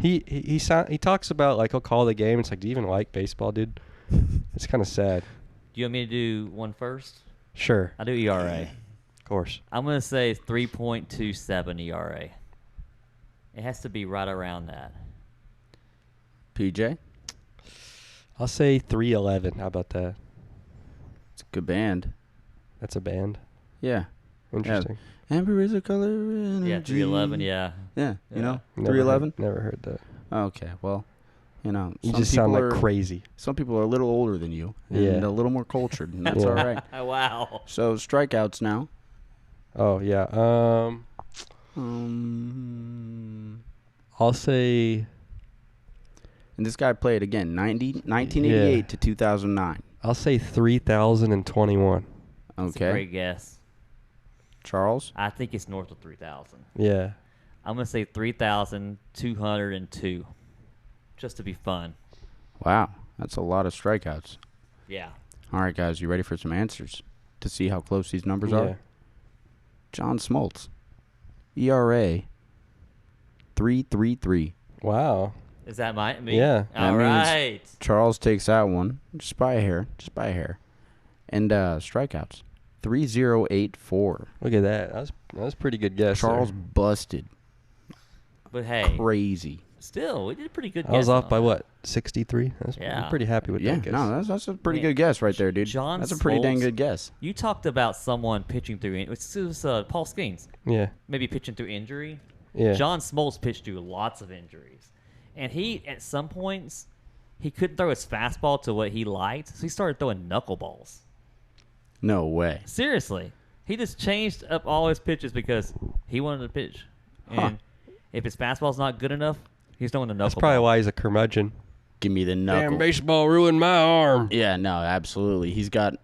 He talks about like he'll call the game. It's like, do you even like baseball, dude? It's kind of sad. Do you want me to do one first? Sure, I'll do ERA. of course. I'm going to say 3.27 ERA. It has to be right around that. PJ, I'll say 3.11. How about that? it's a good band. That's a band. Yeah. Interesting. Amber is a color energy. Yeah, 311, yeah. Yeah, you know, Never 311. Never heard that. Okay, well, you know, You some just sound people like are- crazy. Some people are a little older than you and Yeah. a little more cultured, and that's Yeah. all right. Wow. So strikeouts now. Oh yeah. I'll say And this guy played again 1988 Yeah. to 2009. I'll say 3,021. That's a Okay. great guess. Charles? I think it's north of 3,000. Yeah. I'm going to say 3,202, just to be fun. Wow, that's a lot of strikeouts. Yeah. All right, guys, you ready for some answers to see how close these numbers Yeah. are? John Smoltz, ERA 3.33. Wow. Is that me? Yeah. All That means- right. Charles takes that one just by a hair, And strikeouts 3.084. Look at that. That was a pretty good guess. Charles there. busted. But hey, Crazy. still, we did a pretty good guess. I was off on by that. what? 63? Yeah. I'm pretty happy with Yeah, that guess. no, that's a pretty Man, good guess right there, dude. John That's a pretty dang Smoltz- good guess. You talked about someone pitching through. It was Paul Skeens, Yeah. maybe pitching through injury. Yeah. John Smoltz pitched through lots of injuries, and he at some points he couldn't throw his fastball to what he liked, so he started throwing knuckleballs. No way. Seriously, he just changed up all his pitches because he wanted to pitch, and if his fastball's not good enough, he's throwing the knuckleball. That's probably why he's a curmudgeon. Give me the knuckle. Damn, baseball ruined my arm. Yeah, no, absolutely. He's got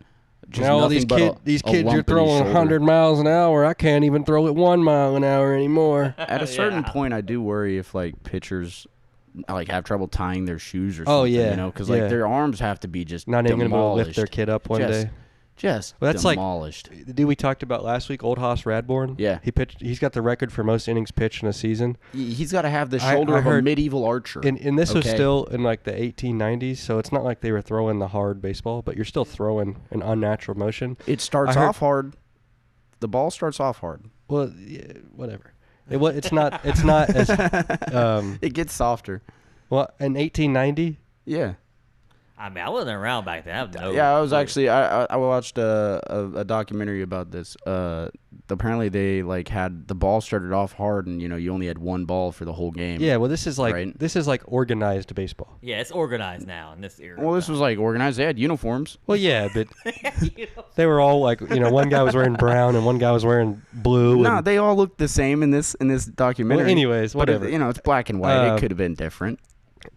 just Now all nothing these but these a kids lump are in his throwing shoulder. 100 miles an hour. I can't even throw it 1 mile an hour anymore. At a certain Yeah. point, I do worry if like pitchers like have trouble tying their shoes or something. Oh, yeah, you know, because yeah. like their arms have to be just Not even going to be able to lift demolished. their kid up one Just- day. Just Well, that's like- demolished. The dude we talked about last week, Old Hoss Radborn. Yeah. He pitched. He's got the record for most innings pitched in a season. He's got to have the I shoulder of a heard- medieval archer. And this was Okay. still in like the 1890s, so it's not like they were throwing the hard baseball, but you're still throwing an unnatural motion. It starts I heard- off hard. The ball starts off hard. Well, yeah, whatever. It's not. It's not as. It gets softer. Well, in 1890. Yeah. I mean, I wasn't around back then. I have no Yeah, I was clue. actually I watched a documentary about this. Apparently they like had the ball started off hard, and you only had one ball for the whole game. Yeah. Well, this is like Right. organized baseball. Yeah, it's organized now in this era. Well, this was like organized. They had uniforms. Well, yeah, but they were all like, one guy was wearing brown and one guy was wearing blue. No, and, they all looked the same in this documentary. Well, anyways, But whatever. it's black and white. It could have been different.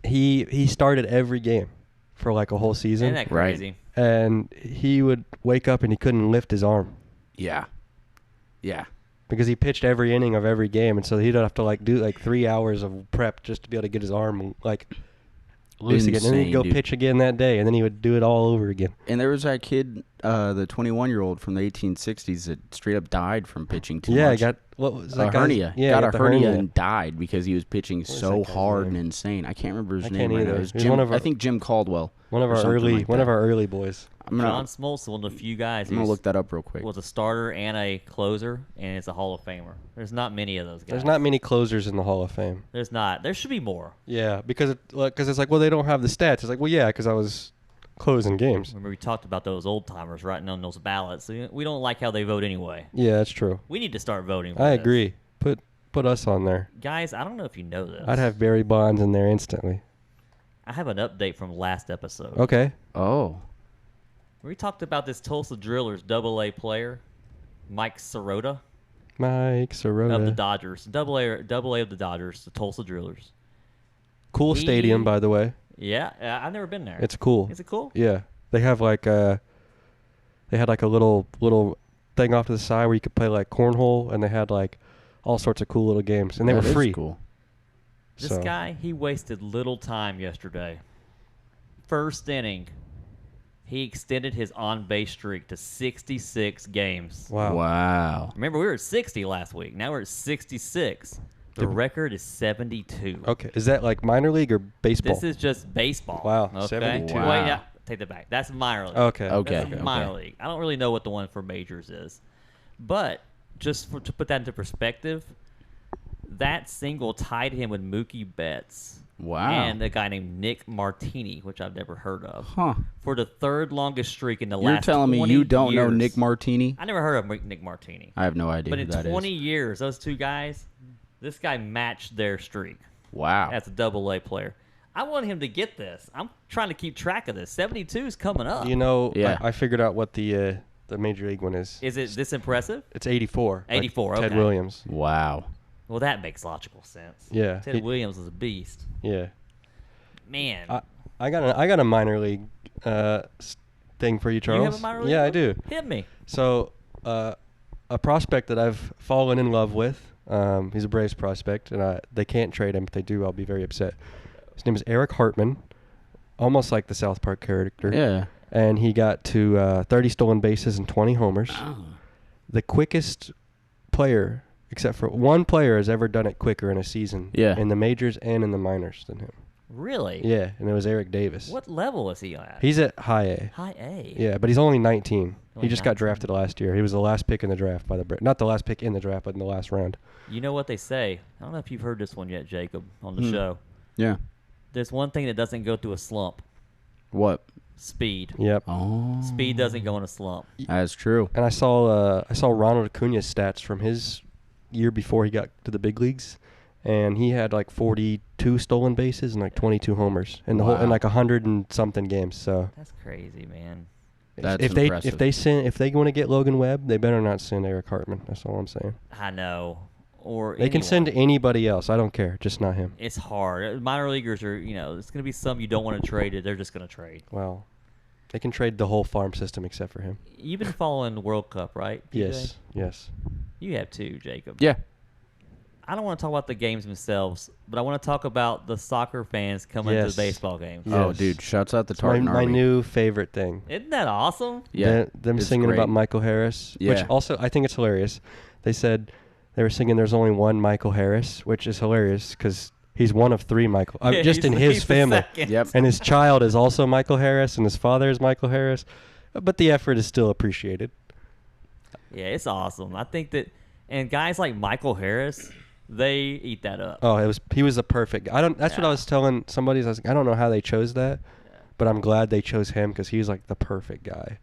he started every game for like a whole season, Isn't that Right. crazy? and he would wake up and he couldn't lift his arm Yeah. Yeah. because he pitched every inning of every game, and so he'd have to like do like 3 hours of prep just to be able to get his arm like loose again, and then he'd Insane, go dude. pitch again that day, and then he would do it all over again. And there was that kid, the 21-year-old from the 1860s that straight up died from pitching too Yeah, much. got what was a that guy's- hernia. Yeah, got he a the hernia and died because he was pitching is so that guy's hard name? and insane. I can't remember his I name can't right now. either. It was He's Jim, one of I our- think Jim Caldwell. one of or our something early like one of that. our early boys. I'm gonna John Smoltz is one of the few guys I'm gonna who look that up real quick. was a starter and a closer, and is a Hall of Famer. There's not many of those guys. There's not many closers in the Hall of Fame. There's not. There should be more. Yeah, because it's like, well, they don't have the stats. It's like, well, yeah, because I was closing games. Remember, we talked about those old timers writing on those ballots. We don't like how they vote anyway. Yeah, that's true. We need to start voting. For I this. agree. Put us on there. Guys, I don't know if you know this. I'd have Barry Bonds in there instantly. I have an update from last episode. Okay. Oh. We talked about this Tulsa Drillers AA player, Mike Sirota Mike Sirota. of the Dodgers. AA of the Dodgers, the Tulsa Drillers. Cool He- stadium, by the way. Yeah, I've never been there. It's cool. Is it cool? Yeah, they have like they had like a little thing off to the side where you could play like cornhole, and they had like all sorts of cool little games, and they That were is free. Cool. This So- guy, he wasted little time yesterday. First inning, he extended his on-base streak to 66 games. Wow. Wow. Remember, we were at 60 last week. Now we're at 66. The record is 72. Okay, is that like minor league or baseball? This is just baseball. Wow, Okay? 72. Wait, Wow. yeah, take that back. That's minor league. Okay. Okay. That's minor league. I don't really know what the one for majors is, but to put that into perspective, that single tied him with Mookie Betts. Wow. And a guy named Nick Martini, which I've never heard of, Huh. for the third longest streak in the You're last telling me 20 you don't know years. Nick Martini? I never heard of Nick Martini. I have no idea But who in that 20 is. years, those two guys, this guy matched their streak Wow. as a double-A player. I want him to get this. I'm trying to keep track of this. 72 is coming up. You know, Yeah. I figured out what the major league one is. Is it this impressive? It's 84. 84, Ted okay. Williams. Wow. Well, that makes logical sense. Yeah. Ted Williams is a beast. Yeah. Man. I got a minor league thing for you, Charles. You have a minor league Yeah, I one? do. Hit me. So, a prospect that I've fallen in love with. He's a Braves prospect, and they can't trade him. If they do, I'll be very upset. His name is Eric Hartman, almost like the South Park character. Yeah. And he got to 30 stolen bases and 20 homers. The quickest player, except for one player, has ever done it quicker in a season. Yeah. In the majors and in the minors than him. Really? Yeah, and it was Eric Davis. What level is he at? He's at high A. High A. Yeah, but he's only 19. Only He just got 19. drafted last year. He was the last pick in the draft by the not the last pick in the draft, but in the last round. You know what they say? I don't know if you've heard this one yet, Jacob, on the show. Yeah. There's one thing that doesn't go through a slump. What? Speed. Yep. Oh. Speed doesn't go in a slump. That's true. And I saw Ronald Acuna's stats from his year before he got to the big leagues, and he had like 42 stolen bases and like 22 homers in the whole in like 100 and something games. So That's crazy, man. That's if impressive. they want to get Logan Webb, they better not send Eric Hartman. That's all I'm saying. I know. Or They can anyone. send anybody else. I don't care, just not him. It's hard. Minor leaguers are, it's going to be some you don't want to trade it. They're just going to trade. Well, they can trade the whole farm system except for him. You've been following the World Cup, right? PJ? Yes, yes. You have too, Jacob. Yeah. I don't want to talk about the games themselves, but I want to talk about the soccer fans coming to Yes. the baseball games. Yes. Oh, dude. Shouts out to It's my, Tartan my Army. new favorite thing. Isn't that awesome? Yeah. Them it's singing great. about Michael Harris, which Yeah. also I think it's hilarious. They said they were singing "There's only one Michael Harris," which is hilarious because he's one of three Michael. Yeah, Just in he's his the family, second. Yep. and his child is also Michael Harris, and his father is Michael Harris. But the effort is still appreciated. Yeah, it's awesome. I think that, and guys like Michael Harris, they eat that up. Oh, he was a perfect. I don't. That's what I Yeah. was telling somebody. I was like, I don't know how they chose that, but I'm glad they chose him because he's like the perfect guy.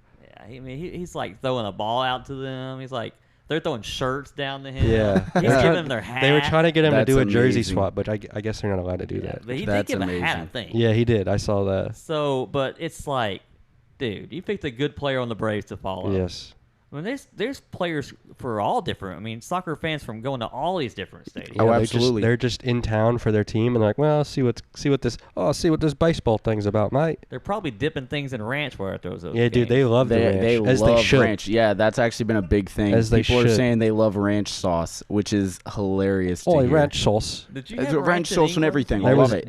Yeah, he's like throwing a ball out to them. He's like, they're throwing shirts down to him. Yeah, He's They're giving them their hat. They were trying to get him to That's do a jersey amazing. swap, but I guess they're not allowed to do Yeah, that. but he That's did give a hat, I amazing. think. Yeah, he did. I saw that. So, but it's like, dude, you picked a good player on the Braves to follow. Yes. I mean, there's players for all different. I mean, soccer fans from going to all these different stadiums. Oh, they're absolutely. They're just in town for their team, and they're like, well, see what this baseball thing's about, mate. They're probably dipping things in ranch where it throws those. Yeah, dude, they games. love the ranch, They as love they should. ranch. Yeah, that's actually been a big thing. As they People are should. saying they love ranch sauce, which is hilarious to Oh, hear. ranch sauce. Did you It's have a ranch in sauce and England? everything. There I was, love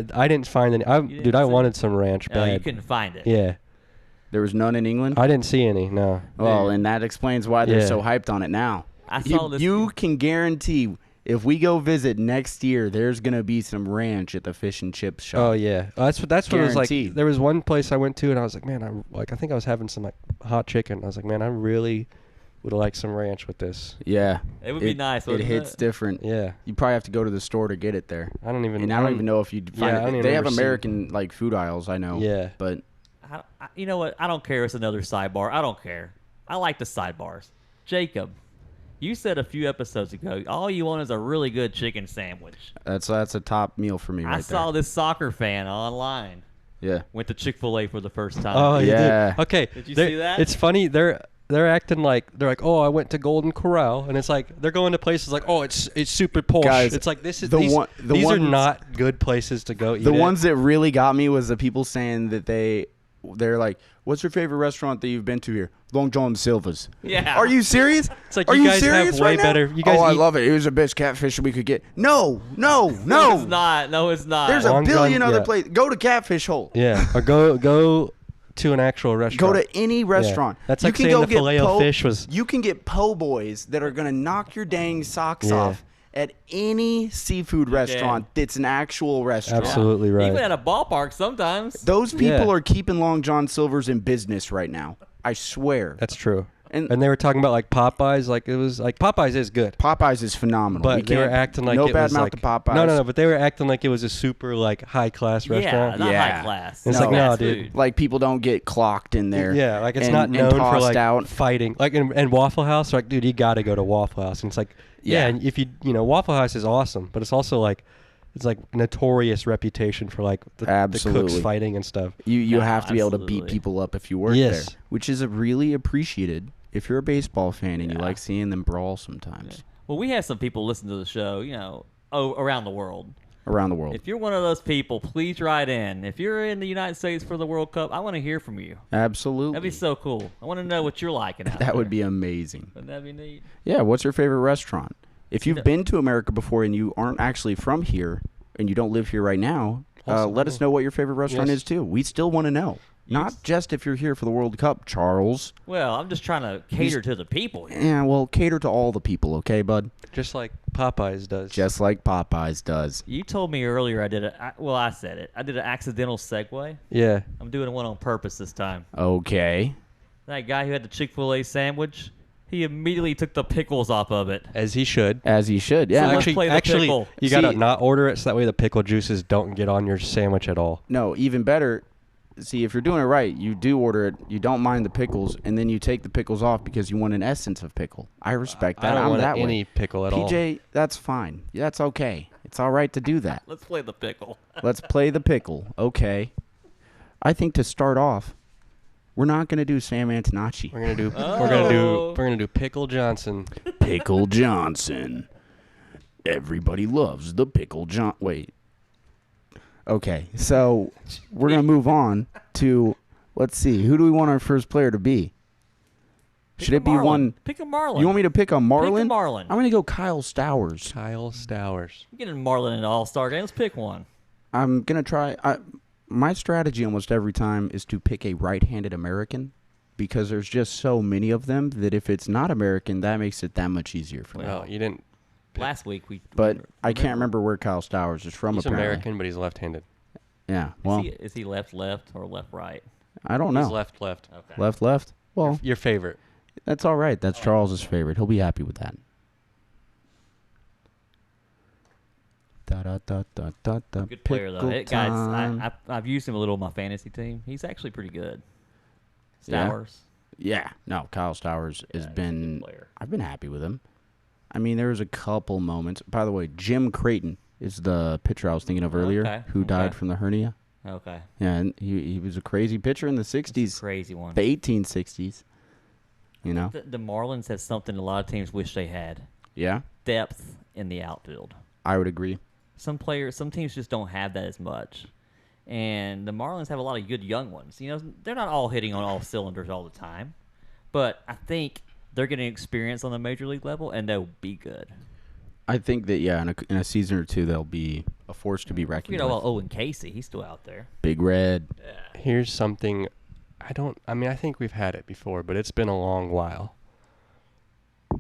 it. I didn't find any. didn't Dude, I see wanted some ranch Oh, you bad. couldn't find it. Yeah, There was none in England? I didn't see any. No. Well, and that explains why they're Yeah. so hyped on it now. I saw this. You can guarantee if we go visit next year, there's going to be some ranch at the fish and chips shop. Oh yeah, that's what it was like. Guaranteed. There was one place I went to, and I was like, man, I think I was having some like hot chicken. I was like, man, I really would like some ranch with this. Yeah. It would be nice, It wouldn't hits it? different. Yeah, You probably have to go to the store to get it there. I don't even. And I don't even know if you'd find Yeah, I don't it. even They have remember seeing- American like food aisles, I know. Yeah. But You know what? I don't care. It's another sidebar. I don't care. I like the sidebars. Jacob, you said a few episodes ago, all you want is a really good chicken sandwich. that's a top meal for me right I saw there. this soccer fan online Yeah. went to Chick-fil-A for the first time. Oh, you Yeah. did. Okay. Did you they're- see that? It's funny. They're acting like oh, I went to Golden Corral, and it's like they're going to places like it's super posh. Guys, it's like this is the these, one- the these are ones- not good places to go eat. The at. ones that really got me was the people saying that they're like, "What's your favorite restaurant that you've been to here?" Long John Silver's. Yeah. Are you serious? It's like Are you you guys serious have way right now? better- you guys I eat- love it. It was the best catfish we could get. No. No, it's not. No, it's not. There's a Long John- billion other yeah. places. Go to Catfish Hole. Yeah, or go to an actual Go restaurant. to any restaurant. That's You like can saying go the get filet-o-fish was. You can get po' boys that are gonna knock your dang socks Yeah. off at any seafood restaurant that's an actual restaurant. Absolutely right. Even at a ballpark sometimes. Those people Yeah. are keeping Long John Silver's in business right now. I swear. That's true. And- And they were talking about like Popeyes, like it was like Popeyes is good. Popeyes is phenomenal. But they were acting like no it bad was mouth like to Popeyes. No, but they were acting like it was a super like high class Yeah, restaurant. not Yeah. high class. It's like, no, fast dude. food. Like people don't get clocked in there. Yeah, like it's and- not and known for tossed like out. fighting. Like in Waffle House, like dude, you got to go to Waffle House, and it's like Yeah. and if you Waffle House is awesome, but it's also like it's like notorious reputation for like the cooks Absolutely. fighting and stuff. You No, have to be able to beat absolutely. people up if you work Yes. there, which is really appreciated if you're a baseball fan and you Yeah. like seeing them brawl sometimes Well, we have some people listen to the show, around the world. around the world. If you're one of those people, please write in. If you're in the United States for the World Cup, I want to hear from you. Absolutely. That'd be so cool. I want to know what you're liking out That would there. be amazing. Wouldn't that be neat? Yeah, what's your favorite restaurant? If you've know- been to America before and you aren't actually from here and you don't live here right now, let us know what your favorite restaurant Yes. is too. We still want to know. Not just if you're here for the World Cup, Charles. Well, I'm just trying to cater to the people here. Yeah, well, cater to all the people, okay, bud? Just like Popeyes does. Just like Popeyes does. You told me earlier I said it. I did an accidental segue. Yeah. I'm doing one on purpose this time. Okay. That guy who had the Chick-fil-A sandwich, he immediately took the pickles off of it. As he should. As he should, yeah. So let's play the Actually, pickle. you gotta See- not order it so that way the pickle juices don't get on your sandwich at all. No, even better. See, if you're doing it right, you do order it. You don't mind the pickles, and then you take the pickles off because you want an essence of pickle. I respect that. I don't I'm want that any way. pickle at all. PJ, that's fine. That's okay. It's all right to do that. Let's play the pickle. Let's play the pickle. Okay. I think to start off, we're not gonna do Sam Antonacci. We're gonna do Oh. we're gonna do Pickle Johnson. Pickle Johnson. Everybody loves the Pickle John. Wait. Okay, so we're gonna move on to. Let's see. Who do we want our first player to be? Should it be one? Pick a Marlin. You want me to pick a Marlin? Marlin. I'm gonna go Kyle Stowers. Kyle Stowers. You get a Marlin in the All-Star game. Let's pick one. I'm gonna try. My strategy almost every time is to pick a right-handed American, because there's just so many of them that if it's not American, that makes it that much easier for me. Well, you didn't. Last week we. But I can't remember where Kyle Stowers is from. He's apparently. American, but he's left-handed. Yeah. Well, Is he left or left right? I don't He's know. left. Okay. Left. Well, Your favorite. that's all right. That's Charles's favorite. He'll be happy with that. Good player though. Pickle Guys, time. I've used him a little on my fantasy team. He's actually pretty good. Yeah? Stowers. Yeah. No, Kyle Stowers has he's a good been. player. I've been happy with him. I mean, there was a couple moments. By the way, Jim Creighton is the pitcher I was thinking of earlier, Okay, who died okay. from the hernia. Okay. Yeah, and he was a crazy pitcher in the '60s, Crazy one. the 1860s. You know. The Marlins have something a lot of teams wish they had. Yeah, Depth in the outfield. I would agree. Some teams just don't have that as much. And the Marlins have a lot of good young ones. They're not all hitting on all cylinders all the time. But I think they're getting experience on the major league level, and they'll be good. I think that in a season or two they'll be a force to be reckoned with. Owen Casey, he's still out there. Big Red. Here's something. I think we've had it before, but it's been a long while. Oh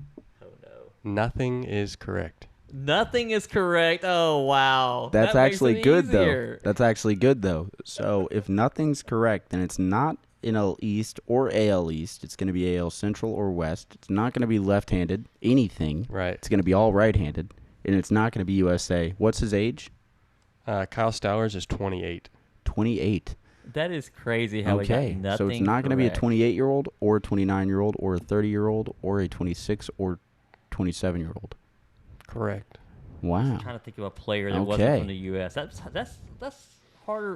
no. Nothing is correct. Nothing is correct. Oh wow. That's That makes actually it good easier. though. That's actually good though. So if nothing's correct, then it's not NL East or AL East. It's going to be AL Central or West. It's not going to be left-handed. Anything. Right. It's going to be all right-handed, and it's not going to be USA. What's his age? Kyle Stowers is 28. 28. That is crazy how Okay, we got so nothing it's not going to be a correct. 28-year-old or a 29-year-old or a 30-year-old or a 26 or 27-year-old. Correct. Wow. I'm trying to think of a player that Okay. wasn't from the U.S. That's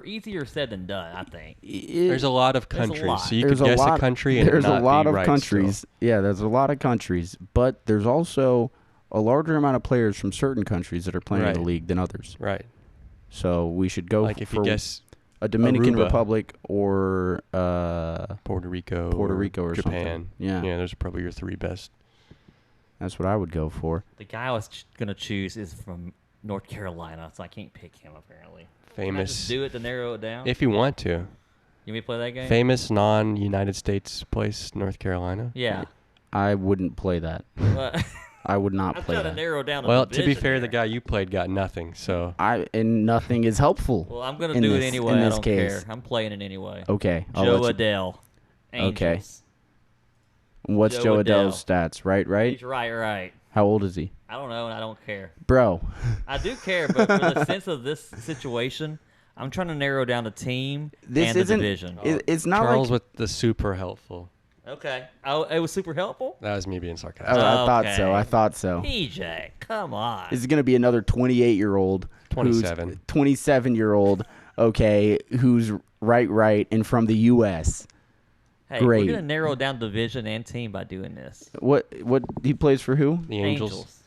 easier said than done. I think. There's a lot of There's a countries, lot. so you could guess a country and there's not a lot be of right countries. still. Yeah, there's a lot of countries, but there's also a larger amount of players from certain countries that are playing in the Right. league than others. Right. So we should go Like if for you guess a Dominican Aruba. Republic or Puerto Rico, or Japan. something. Yeah. Yeah, those are probably your three best. that's what I would go for. The guy I was gonna choose is from North Carolina, so I can't pick him apparently. Can I just Famous. do it to narrow it down. If you want to. You want me to play that game? Famous non-United States place, North Carolina. Yeah. I wouldn't play that. But- I would not I'm play trying to that. narrow down the Well, to be division fair, here. the guy you played got nothing. So And nothing is helpful. Well, I'm gonna in do this- it anyway. in I this don't case. care. I'm playing it anyway. Okay. I'll Joe let you- Adele. Okay. Angels. What's Joe Joe Adele. Adele's stats? Right? He's right. How old is he? I don't know, and I don't care. Bro. I do care, but for the sense of this situation, I'm trying to narrow down the team This and the isn't. division. It's not Charles like. with the super helpful. Okay. Oh, it was super helpful? That was me being Oh, sarcastic. I thought so. PJ, come on. Is it going to be another 28-year-old? 27. 27-year-old, okay, who's right, and from the U.S. Hey, great. we're going to narrow down division and team by doing this. What he plays for who? The Angels.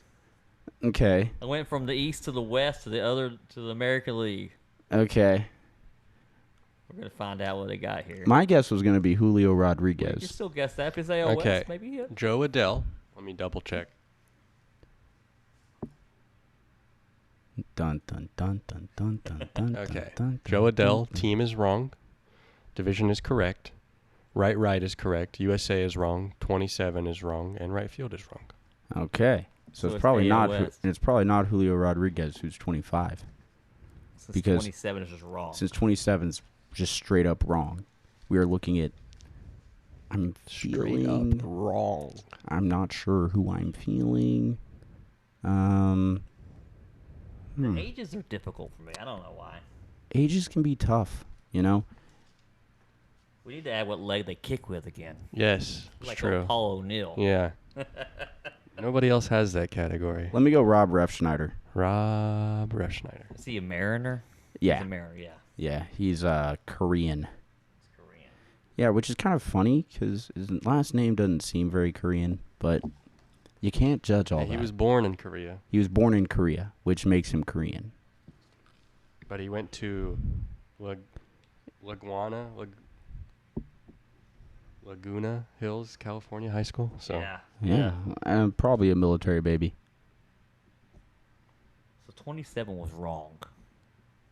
Okay. I went from the East to the West to the American League. Okay. We're going to find out what they got here. My guess was going to be Julio You can Rodriguez. still guess that if it's AL Okay. West, maybe hit. Joe Adele. Let me double check. Dun dun dun dun dun dun dun. Okay. dun, Joe dun, Adele, dun. team is wrong. Division is correct. Right is correct. USA is wrong. 27 is wrong. And right field is wrong. Okay. So it's it's probably AL not. West. It's probably not Julio Rodriguez, who's 25. Since because 27 is just wrong. Since 27 is just straight up wrong. We are looking at. I'm feeling wrong. I'm not sure who I'm feeling. The ages are difficult for me. I don't know why. Ages can be tough, you know. We need to add what leg they kick with again. Yes, it's Like true. Paul O'Neill. Yeah. Nobody else has that category. Let me go Rob Refschneider. Rob Refschneider. Is he a Mariner? Yeah. He's a Mariner, yeah. Yeah, he's Korean. He's Korean. Yeah, which is kind of funny because his last name doesn't seem very Korean, but you can't judge all Yeah, that. he was born in Korea, He was born in Korea, which makes him Korean. but he went to Laguna Hills, California high school. So Yeah. Yeah, probably a military baby. So 27 was wrong.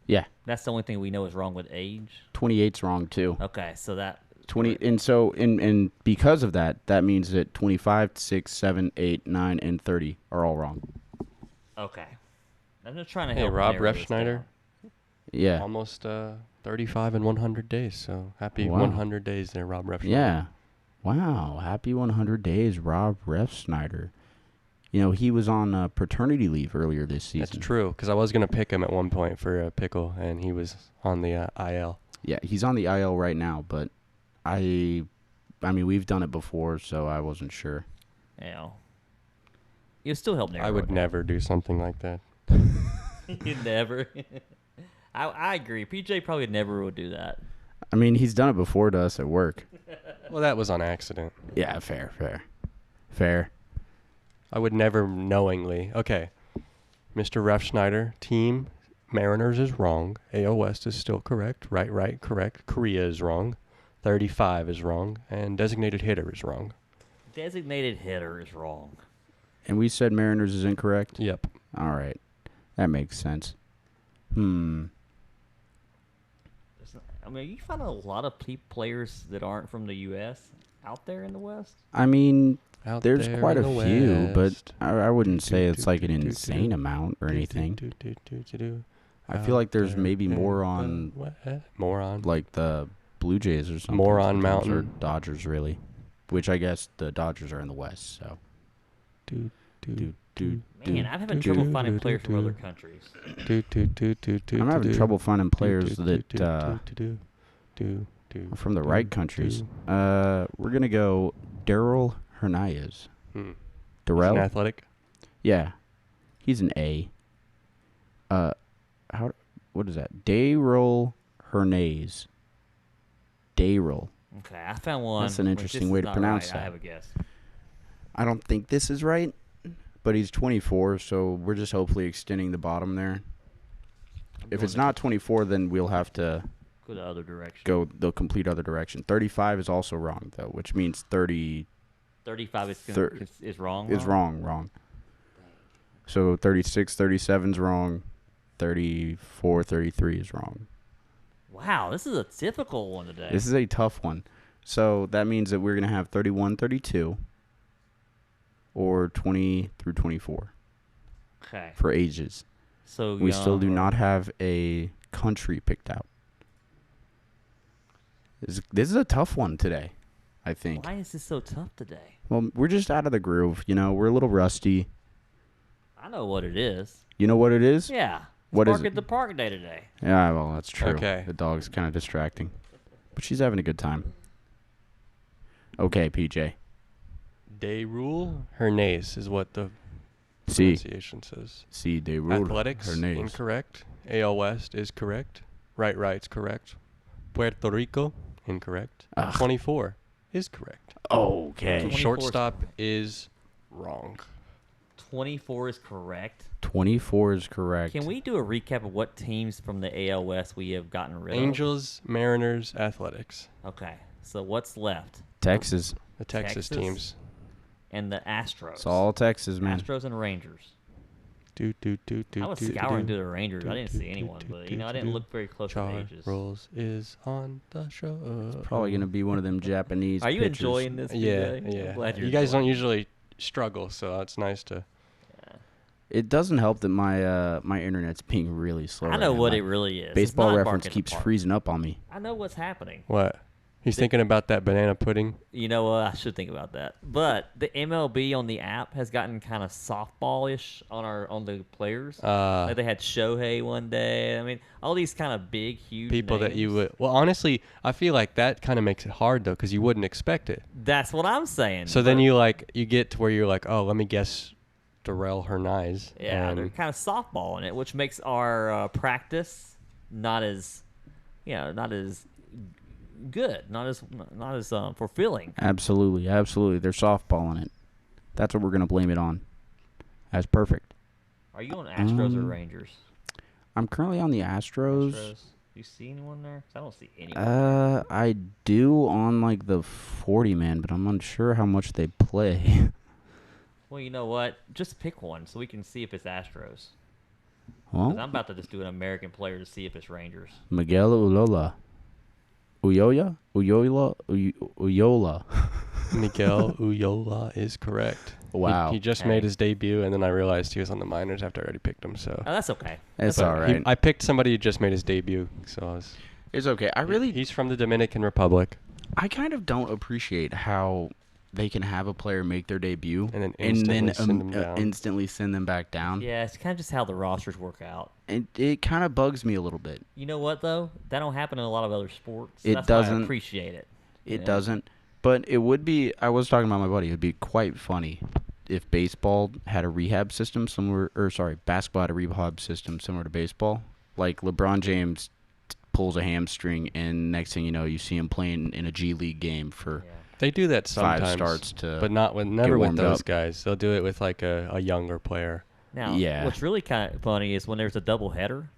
Yeah, That's the only thing we know is wrong with age. 28's wrong too. Okay, so that 20, and so and because of that, that means that 25, 6, 7, 8, 9, and 30 are all wrong. Okay. I'm just trying to hey, help. Rob narrow this Refschneider, down. Yeah, almost 35 in 100 days. So happy Wow. 100 days there, Rob Refschneider. yeah. Wow, happy 100 days, Rob Refschneider. You know, he was on paternity leave earlier this season. That's true, because I was going to pick him at one point for a pickle, and he was on the IL. Yeah, he's on the IL right now, but I mean, we've done it before, so I wasn't sure. Yeah. You still help narrow. I would it down. never do something like that. You never. I agree. PJ probably never would do that. I mean, he's done it before to us at work. Well, that was on accident. Yeah, fair. I would never knowingly. Okay. Mr. Refschneider, team Mariners is wrong. AL West is still correct. Right, correct. Korea is wrong. 35 is wrong. And designated hitter is wrong. Designated hitter is wrong. And we said Mariners is incorrect? Yep. All right. That makes sense. I mean, you find a lot of players that aren't from the U.S. out there in the West. I mean, Out there's there quite a in the few, but West. I wouldn't say Do, it's do, like an do, do, insane do. amount or anything. Do. I feel like there's Out maybe there more in on the West. More on. like the Blue Jays or something. More on sometimes, or Mountain. Dodgers, really. Which I guess the Dodgers are in the West, so. Do, Man, I'm having trouble finding players from other countries. I'm having trouble finding players that are from the right countries. We're going to go Darrell Hernandez. He's an Darrell? athletic. Yeah. He's an A. What is that? Darrell Hernandez. Darrell. Okay, I found one. That's an which interesting this way is to not pronounce right. that. I have a guess. I don't think this is right, but he's 24, so we're just hopefully extending the bottom there. If it's not 24, then we'll have to Go the other direction. go the complete other direction. 35 is also wrong, though, which means 30 35 Thir- is wrong. is wrong. So 36, 37 is wrong. 34, 33 is wrong. Wow, this is a difficult one today. This is a tough one. So that means that we're going to have 31, 32. or 20 through 24 Okay. for ages. So We still do young, not have a country picked out. This is a tough one today, I think. Why is this so tough today? Well, we're just out of the groove. We're a little rusty. I know what it is. You know what it is? Yeah. It's What is Bark it? at the Park Day today. Yeah, well, that's true. Okay. The dog's kind of distracting. But she's having a good time. Okay, PJ. Day rule Hernandez is what the C. pronunciation says. C. De Rula. Athletics Hernandez. incorrect. AL West is correct. Right's correct. Puerto Rico incorrect. Ugh. 24 is correct. Okay. 24 is- Shortstop is wrong. 24 is correct. 24 is correct. Can we do a recap of what teams from the AL West we have gotten rid Angels, Mariners, Athletics. of? Okay. So what's left? Texas. The Texas Texas? teams. And the Astros. It's all Texas, man. Astros and Rangers. Do, do, do, do, I was do, scouring do. through the Rangers. I didn't see anyone, but I didn't look very close to the ages. Charles is on the show. Probably going to be one of them Japanese Are you pitchers. enjoying this? Yeah, PJ? I'm yeah. glad you're You guys don't enjoying it. usually struggle, so it's nice to. It doesn't help that my internet's being really slow. I right know now. what My it really is. It's Baseball not Reference Bark at the keeps Park. freezing up on me. I know what's happening. What? He's thinking about that banana pudding. You know what? I should think about that. But the MLB on the app has gotten kind of softball-ish on the players. Like they had Shohei one day. I mean, all these kind of big, huge People that you names. would. Well, honestly, I feel like that kind of makes it hard though, because you wouldn't expect it. That's what I'm saying. So then but- you get to where you're like, oh, let me guess, Darrell Hernandez. Yeah, and they're kind of softballing it, which makes our practice not as good, not as fulfilling. Absolutely. They're softballing it. That's what we're going to blame it on. That's perfect. Are you on Astros or Rangers? I'm currently on the Astros. Astros. You see anyone there? 'Cause I don't see anyone. I do on like the 40 man, but I'm unsure how much they play. Well, you know what? Just pick one so we can see if it's Astros. 'Cause Well, I'm about to just do an American player to see if it's Rangers. Miguel Uyola. Uyola? Miguel Uyola is correct. Wow. He just Okay. made his debut, and then I realized he was on the minors after I already picked him. So Oh, that's okay. It's But all right. I picked somebody who just made his debut. So I was, It's okay. he's from the Dominican Republic. I kind of don't appreciate how they can have a player make their debut And then instantly send them down. instantly send them back down. Yeah, it's kind of just how the rosters work out. It kind of bugs me a little bit. You know what though? That don't happen in a lot of other sports. It That's why I doesn't. appreciate it. It Yeah. doesn't. But it would be. I was talking about my buddy. It would be quite funny if baseball had a rehab system similar, or sorry, basketball had a rehab system similar to baseball. Like LeBron James pulls a hamstring, and next thing you know, you see him playing in a G League game for Yeah. They do that sometimes. 5 starts to. but never with warmed those up. guys. They'll do it with like a younger player. Now, Yeah. what's really kind of funny is when there's a double header,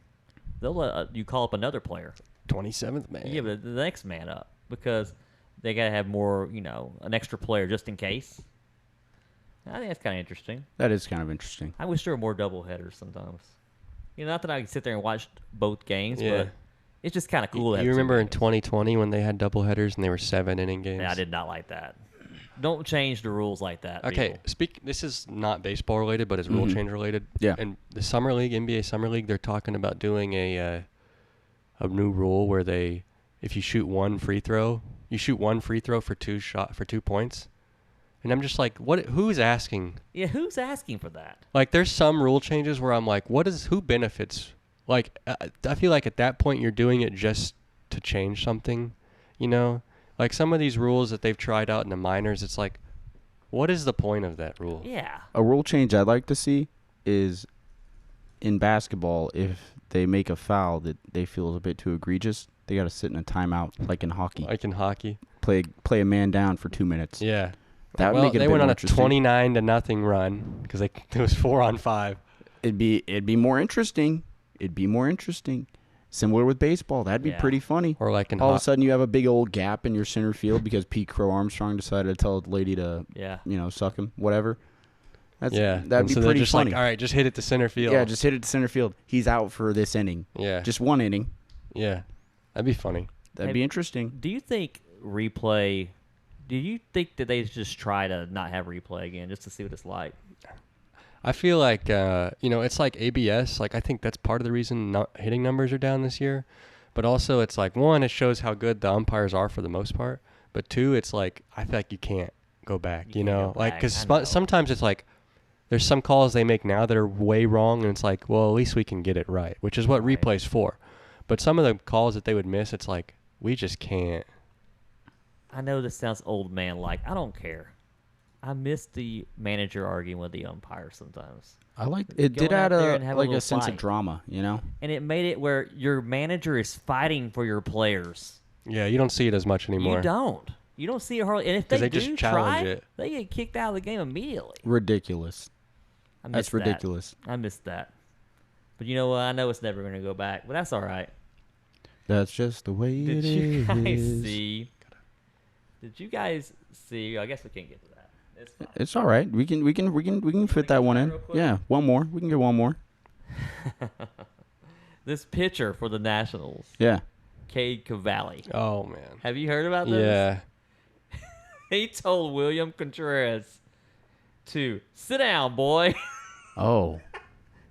they'll let you call up another player. 27th man. You give the next man up because they gotta have more, an extra player just in case. I think that's kind of interesting. That is kind of interesting. I wish there were more double headers sometimes. Not that I can sit there and watch both games, Yeah. but it's just kind of cool. to have You two remember in games. 2020 when they had doubleheaders and they were 7-inning games? Yeah, I did not like that. Don't change the rules like that. Okay, people. this is not baseball related, but it's rule change related. Yeah. And the summer league, NBA summer league, they're talking about doing a new rule where if you shoot one free throw, you shoot one free throw for 2 points. And I'm just like, who's asking? Yeah, who's asking for that? Like, there's some rule changes where I'm like, who benefits? Like, I feel like at that point you're doing it just to change something, Like some of these rules that they've tried out in the minors, it's like, what is the point of that rule? Yeah. A rule change I'd like to see is in basketball, if they make a foul that they feel is a bit too egregious, they got to sit in a timeout like in hockey. Like in hockey. Play a man down for 2 minutes. Yeah. That would Well, make it a they bit went on more a interesting. 29-0 run because it was 4-on-5. It'd be more interesting. Similar with baseball. That'd be Yeah. pretty funny. Or like in All of a sudden you have a big old gap in your center field because Pete Crow Armstrong decided to tell the lady to Yeah. suck him, whatever. That'd and be so they're pretty just funny. like, all right, just hit it to center field. Yeah, just hit it to center field. He's out for this inning. Yeah. Just one inning. Yeah. That'd be funny. That'd Hey, be interesting. Do you think replay Do you think that they just try to not have replay again just to see what it's like? I feel like it's like ABS. Like I think that's part of the reason hitting numbers are down this year. But also, it's like one, it shows how good the umpires are for the most part. But two, it's like I feel like you can't go back. You know, like because sometimes it's like there's some calls they make now that are way wrong, and it's like, well, at least we can get it right, which is what replay's for. But some of the calls that they would miss, it's like we just can't. I know this sounds old man like. I don't care. I miss the manager arguing with the umpire sometimes. I like it. Did Going out add there and a have like a a sense fight. of drama, you know. And it made it where your manager is fighting for your players. Yeah, you don't see it as much anymore. You don't. You don't see it hardly. And if 'Cause they they do just challenge try, it. they get kicked out of the game immediately. Ridiculous. I miss That's ridiculous. That. I missed that. But you know what? I know it's never going to go back, but that's all right. That's just the way Did it you guys is. see? Did you guys see? I guess we can't get to that. It's fine. It's all right. We can fit that one in. real quick? Yeah, one more. We can get one more. This pitcher for the Nationals, Yeah. Cade Cavalli. Oh man. Have you heard about this? Yeah. He told William Contreras to sit down, boy. Oh.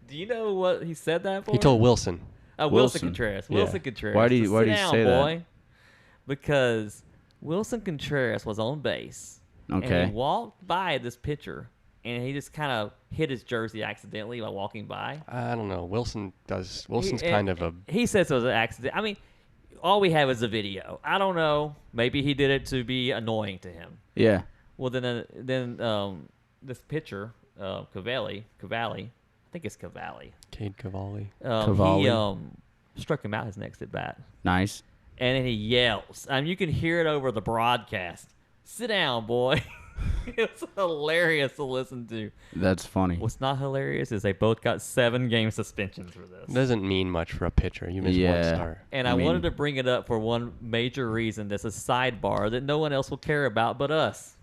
Do you know what he said that for? He told Wilson. Wilson Wilson. Contreras. Yeah. Wilson Contreras. Why do to you- why sit do you down, say that? boy. Because Wilson Contreras was on base. And Okay. he walked by this pitcher, and he just kind of hit his jersey accidentally while walking by. I don't know. Wilson's He- kind of a. He says it was an accident. I mean, all we have is a video. I don't know. Maybe he did it to be annoying to him. Yeah. Well, then this pitcher, Cavalli, I think it's Cavalli. Cade Cavalli. Cavalli. He struck him out his next at bat, Nice. and then he yells. I mean, you can hear it over the broadcast. Sit down, boy. It's hilarious to listen to. That's funny. What's not hilarious is they both got 7-game suspensions for this. Doesn't mean much for a pitcher. You miss one Yeah. start. And I wanted to bring it up for one major reason. That's a sidebar that no one else will care about but us.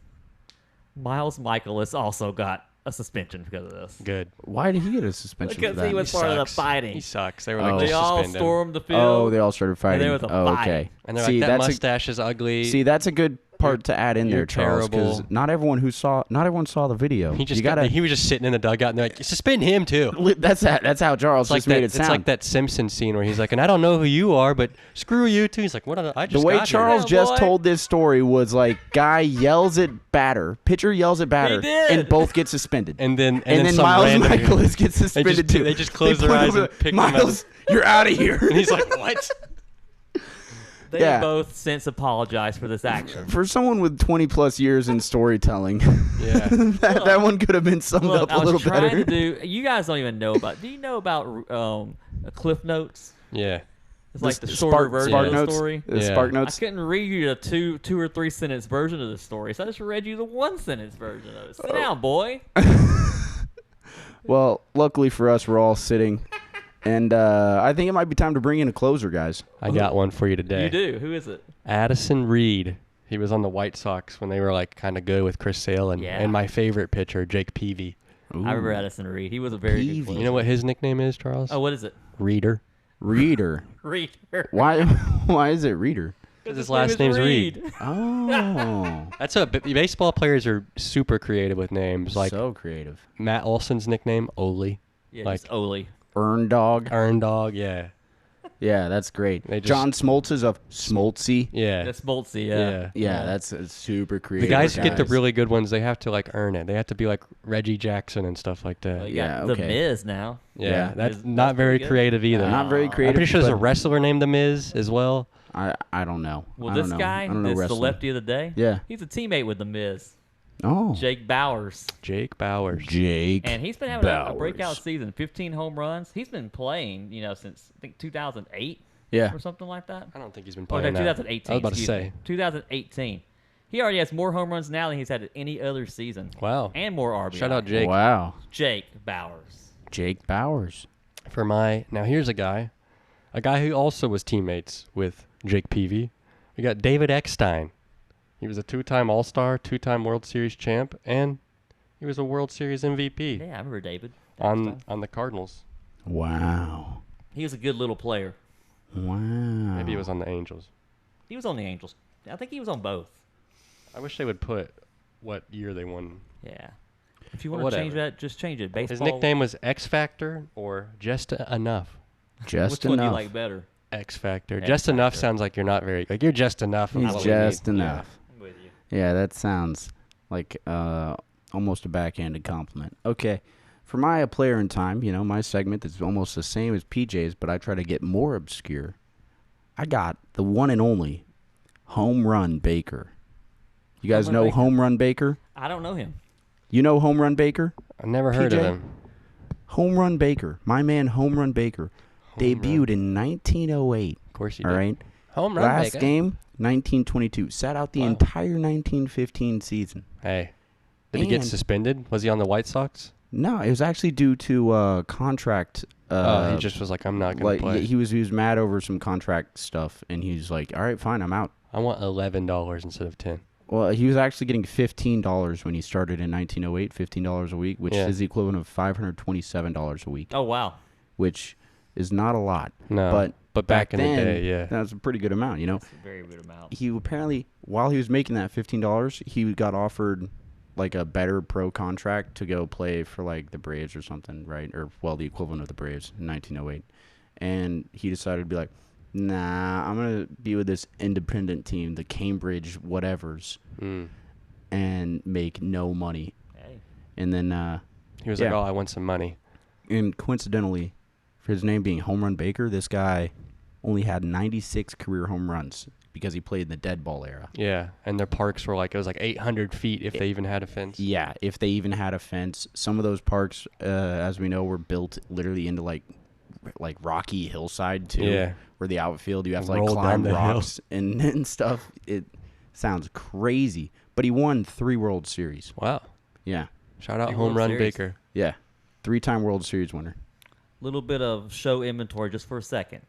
Miles Michaelis also got a suspension because of this. Good. Why did he get a suspension Because for that? he was part of the Sucks. fighting. He sucks. They were Oh. like, They just all suspend him. stormed the field. Oh, they all started fighting. there was a Oh, fight. okay. And they're See, like, that that's mustache is ugly. See, that's a good part to add in You're there, Charles, because terrible. not everyone saw the video. he just you gotta. he was just sitting in the dugout, and they're like, suspend him too. That's how Charles It's like just made that. it It's sound. like that Simpsons scene where he's like, and I don't know who you are, but screw you too. He's like, what? I just The way got Charles here. Yeah, just boy. told this story was like, guy yells at batter, pitcher yells at batter, did. and both get suspended. And then then some Miles random dude- Michaelis gets suspended too. they just close They their put eyes him and over- pick him up. Miles, you're out of here. And he's like, what? They Yeah. both since apologized for this action. For someone with 20 plus years in storytelling, Yeah. that one could have been summed Look, up I a was little trying better. to do. You guys don't even know about. Do you know about Cliff Notes? Yeah. It's like the Spark- shorter version Spark of the Notes? story. Yeah. Spark I Notes. couldn't read you a two or three sentence version of the story, so I just read you the 1-sentence version of it. Sit down, boy. Well, luckily for us, we're all sitting. And I think it might be time to bring in a closer, guys. I got one for you today. You do. Who is it? Addison Reed. He was on the White Sox when they were like kind of good with Chris Sale Yeah. and my favorite pitcher, Jake Peavy. I remember Addison Reed. He was a very Peavy. good player. You know what his nickname is, Charles? Oh, what is it? Reader. Reader. Reader. Why is it Reader? Because his last name's Reed. Oh. That's baseball players are super creative with names. Like so creative. Matt Olson's nickname, Oli. Yeah, Like- just Oli. Earn dog. Earn Dog, yeah. Yeah, that's great. They just- John Smoltz is of Smoltzy. Yeah. That's Moltzy, yeah. Yeah, that's super The creative. guys who get the really good ones, they have to like earn it. They have to be like Reggie Jackson and stuff like that. Well, you Yeah, got The okay. Miz now. Yeah, Yeah. that's That's not very pretty good. creative either. Not very I'm creative. pretty sure there's a but wrestler named The Miz as well. I don't know. Well, I don't this know. guy, I don't know this the wrestling. lefty of the day. Yeah. He's a teammate with The Miz, Oh. Jake Bowers. Jake Bowers. Jake. And he's been having a Bowers. breakout season, 15 home runs. He's been playing, since I think 2008 Yeah. or something like that. I don't think he's been Oh, no, playing that. 2018. I was about to excuse say. me. 2018. He already has more home runs now than he's had at any other season. Wow. And more RBI. Shout out Jake. Wow. Jake Bowers. Jake Bowers. Now here's a guy who also was teammates with Jake Peavy. We got David Eckstein. He was a 2-time All-Star, 2-time World Series champ, and he was a World Series MVP Yeah, I remember David. on the Cardinals. Wow. He was a good little player. Wow. Maybe he was on the Angels. He was on the Angels. I think he was on both. I wish they would put what year they won. Yeah. If you want to change whatever. that, just change it. Baseball. His nickname was X Factor or Just Enough. Just Which one do you enough. like better? X Factor. X Just Enough Factor. sounds like you're not very like you're just enough. of He's what we just need. enough. I'm with you. Yeah, that sounds like almost a backhanded compliment. Okay, for my player in time, my segment is almost the same as PJ's, but I try to get more obscure. I got the one and only Home Run Baker. You guys Home Run know Baker. Home Run Baker? I don't know him. You know Home Run Baker? I never heard of PJ? him. Home Run Baker. My man Home Run Baker. Debuted in 1908. Of course you All did. right? Home run Last Baker. game, 1922. Sat out the Wow. entire 1915 season. Hey, did he get And- suspended? Was he on the White Sox? No, it was actually due to contract. He just was like, I'm not gonna like play. he was mad over some contract stuff, and he's like, "All right, fine, I'm out." I want $11 instead of 10. Well, he was actually getting $15 when he started in 1908, $15 a week, which Yeah. is the equivalent of $527 a week, Oh, wow. which is not a lot. No, but back in the then, day, yeah. that was a pretty good amount. That's a very good amount. He apparently, while he was making that $15, he got offered like a better pro contract to go play for like the Braves or something, right? Or well, the equivalent of the Braves in 1908. And he decided to be like, nah, I'm gonna be with this independent team, the Cambridge whatevers, and make no money. Hey. And then, He was yeah. like, oh, I want some money. and coincidentally, for his name being Home Run Baker, this guy only had 96 career home runs because he played in the dead ball era. Yeah, and their parks were like, it was like 800 feet if they even had a fence. Yeah, if they even had a fence. Some of those parks, as we know, were built literally into like rocky hillside too. Yeah. Where the outfield, you have to like Roll down climb the hill. rocks and stuff. It sounds crazy. But he won 3 World Series. Wow. Yeah. Shout out Three Home World Run Series. Baker. Yeah. 3-time World Series winner. Little bit of show inventory just for a second.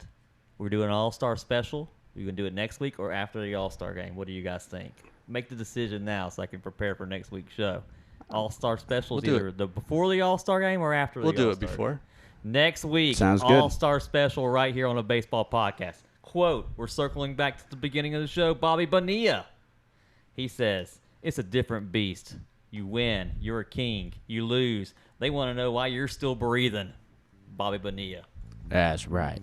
We're doing an All-Star special. We're going to do it next week or after the All-Star game. What do you guys think? Make the decision now so I can prepare for next week's show. All-Star specials We'll do either the before the All-Star game or after We'll the do it All-Star before. game. Next week, Sounds good. All-Star special right here on the Baseball Podcast. Quote, we're circling back to the beginning of the show, Bobby Bonilla. He says, it's a different beast. You win, you're a king. You lose, they want to know why you're still breathing. Bobby Bonilla. That's right.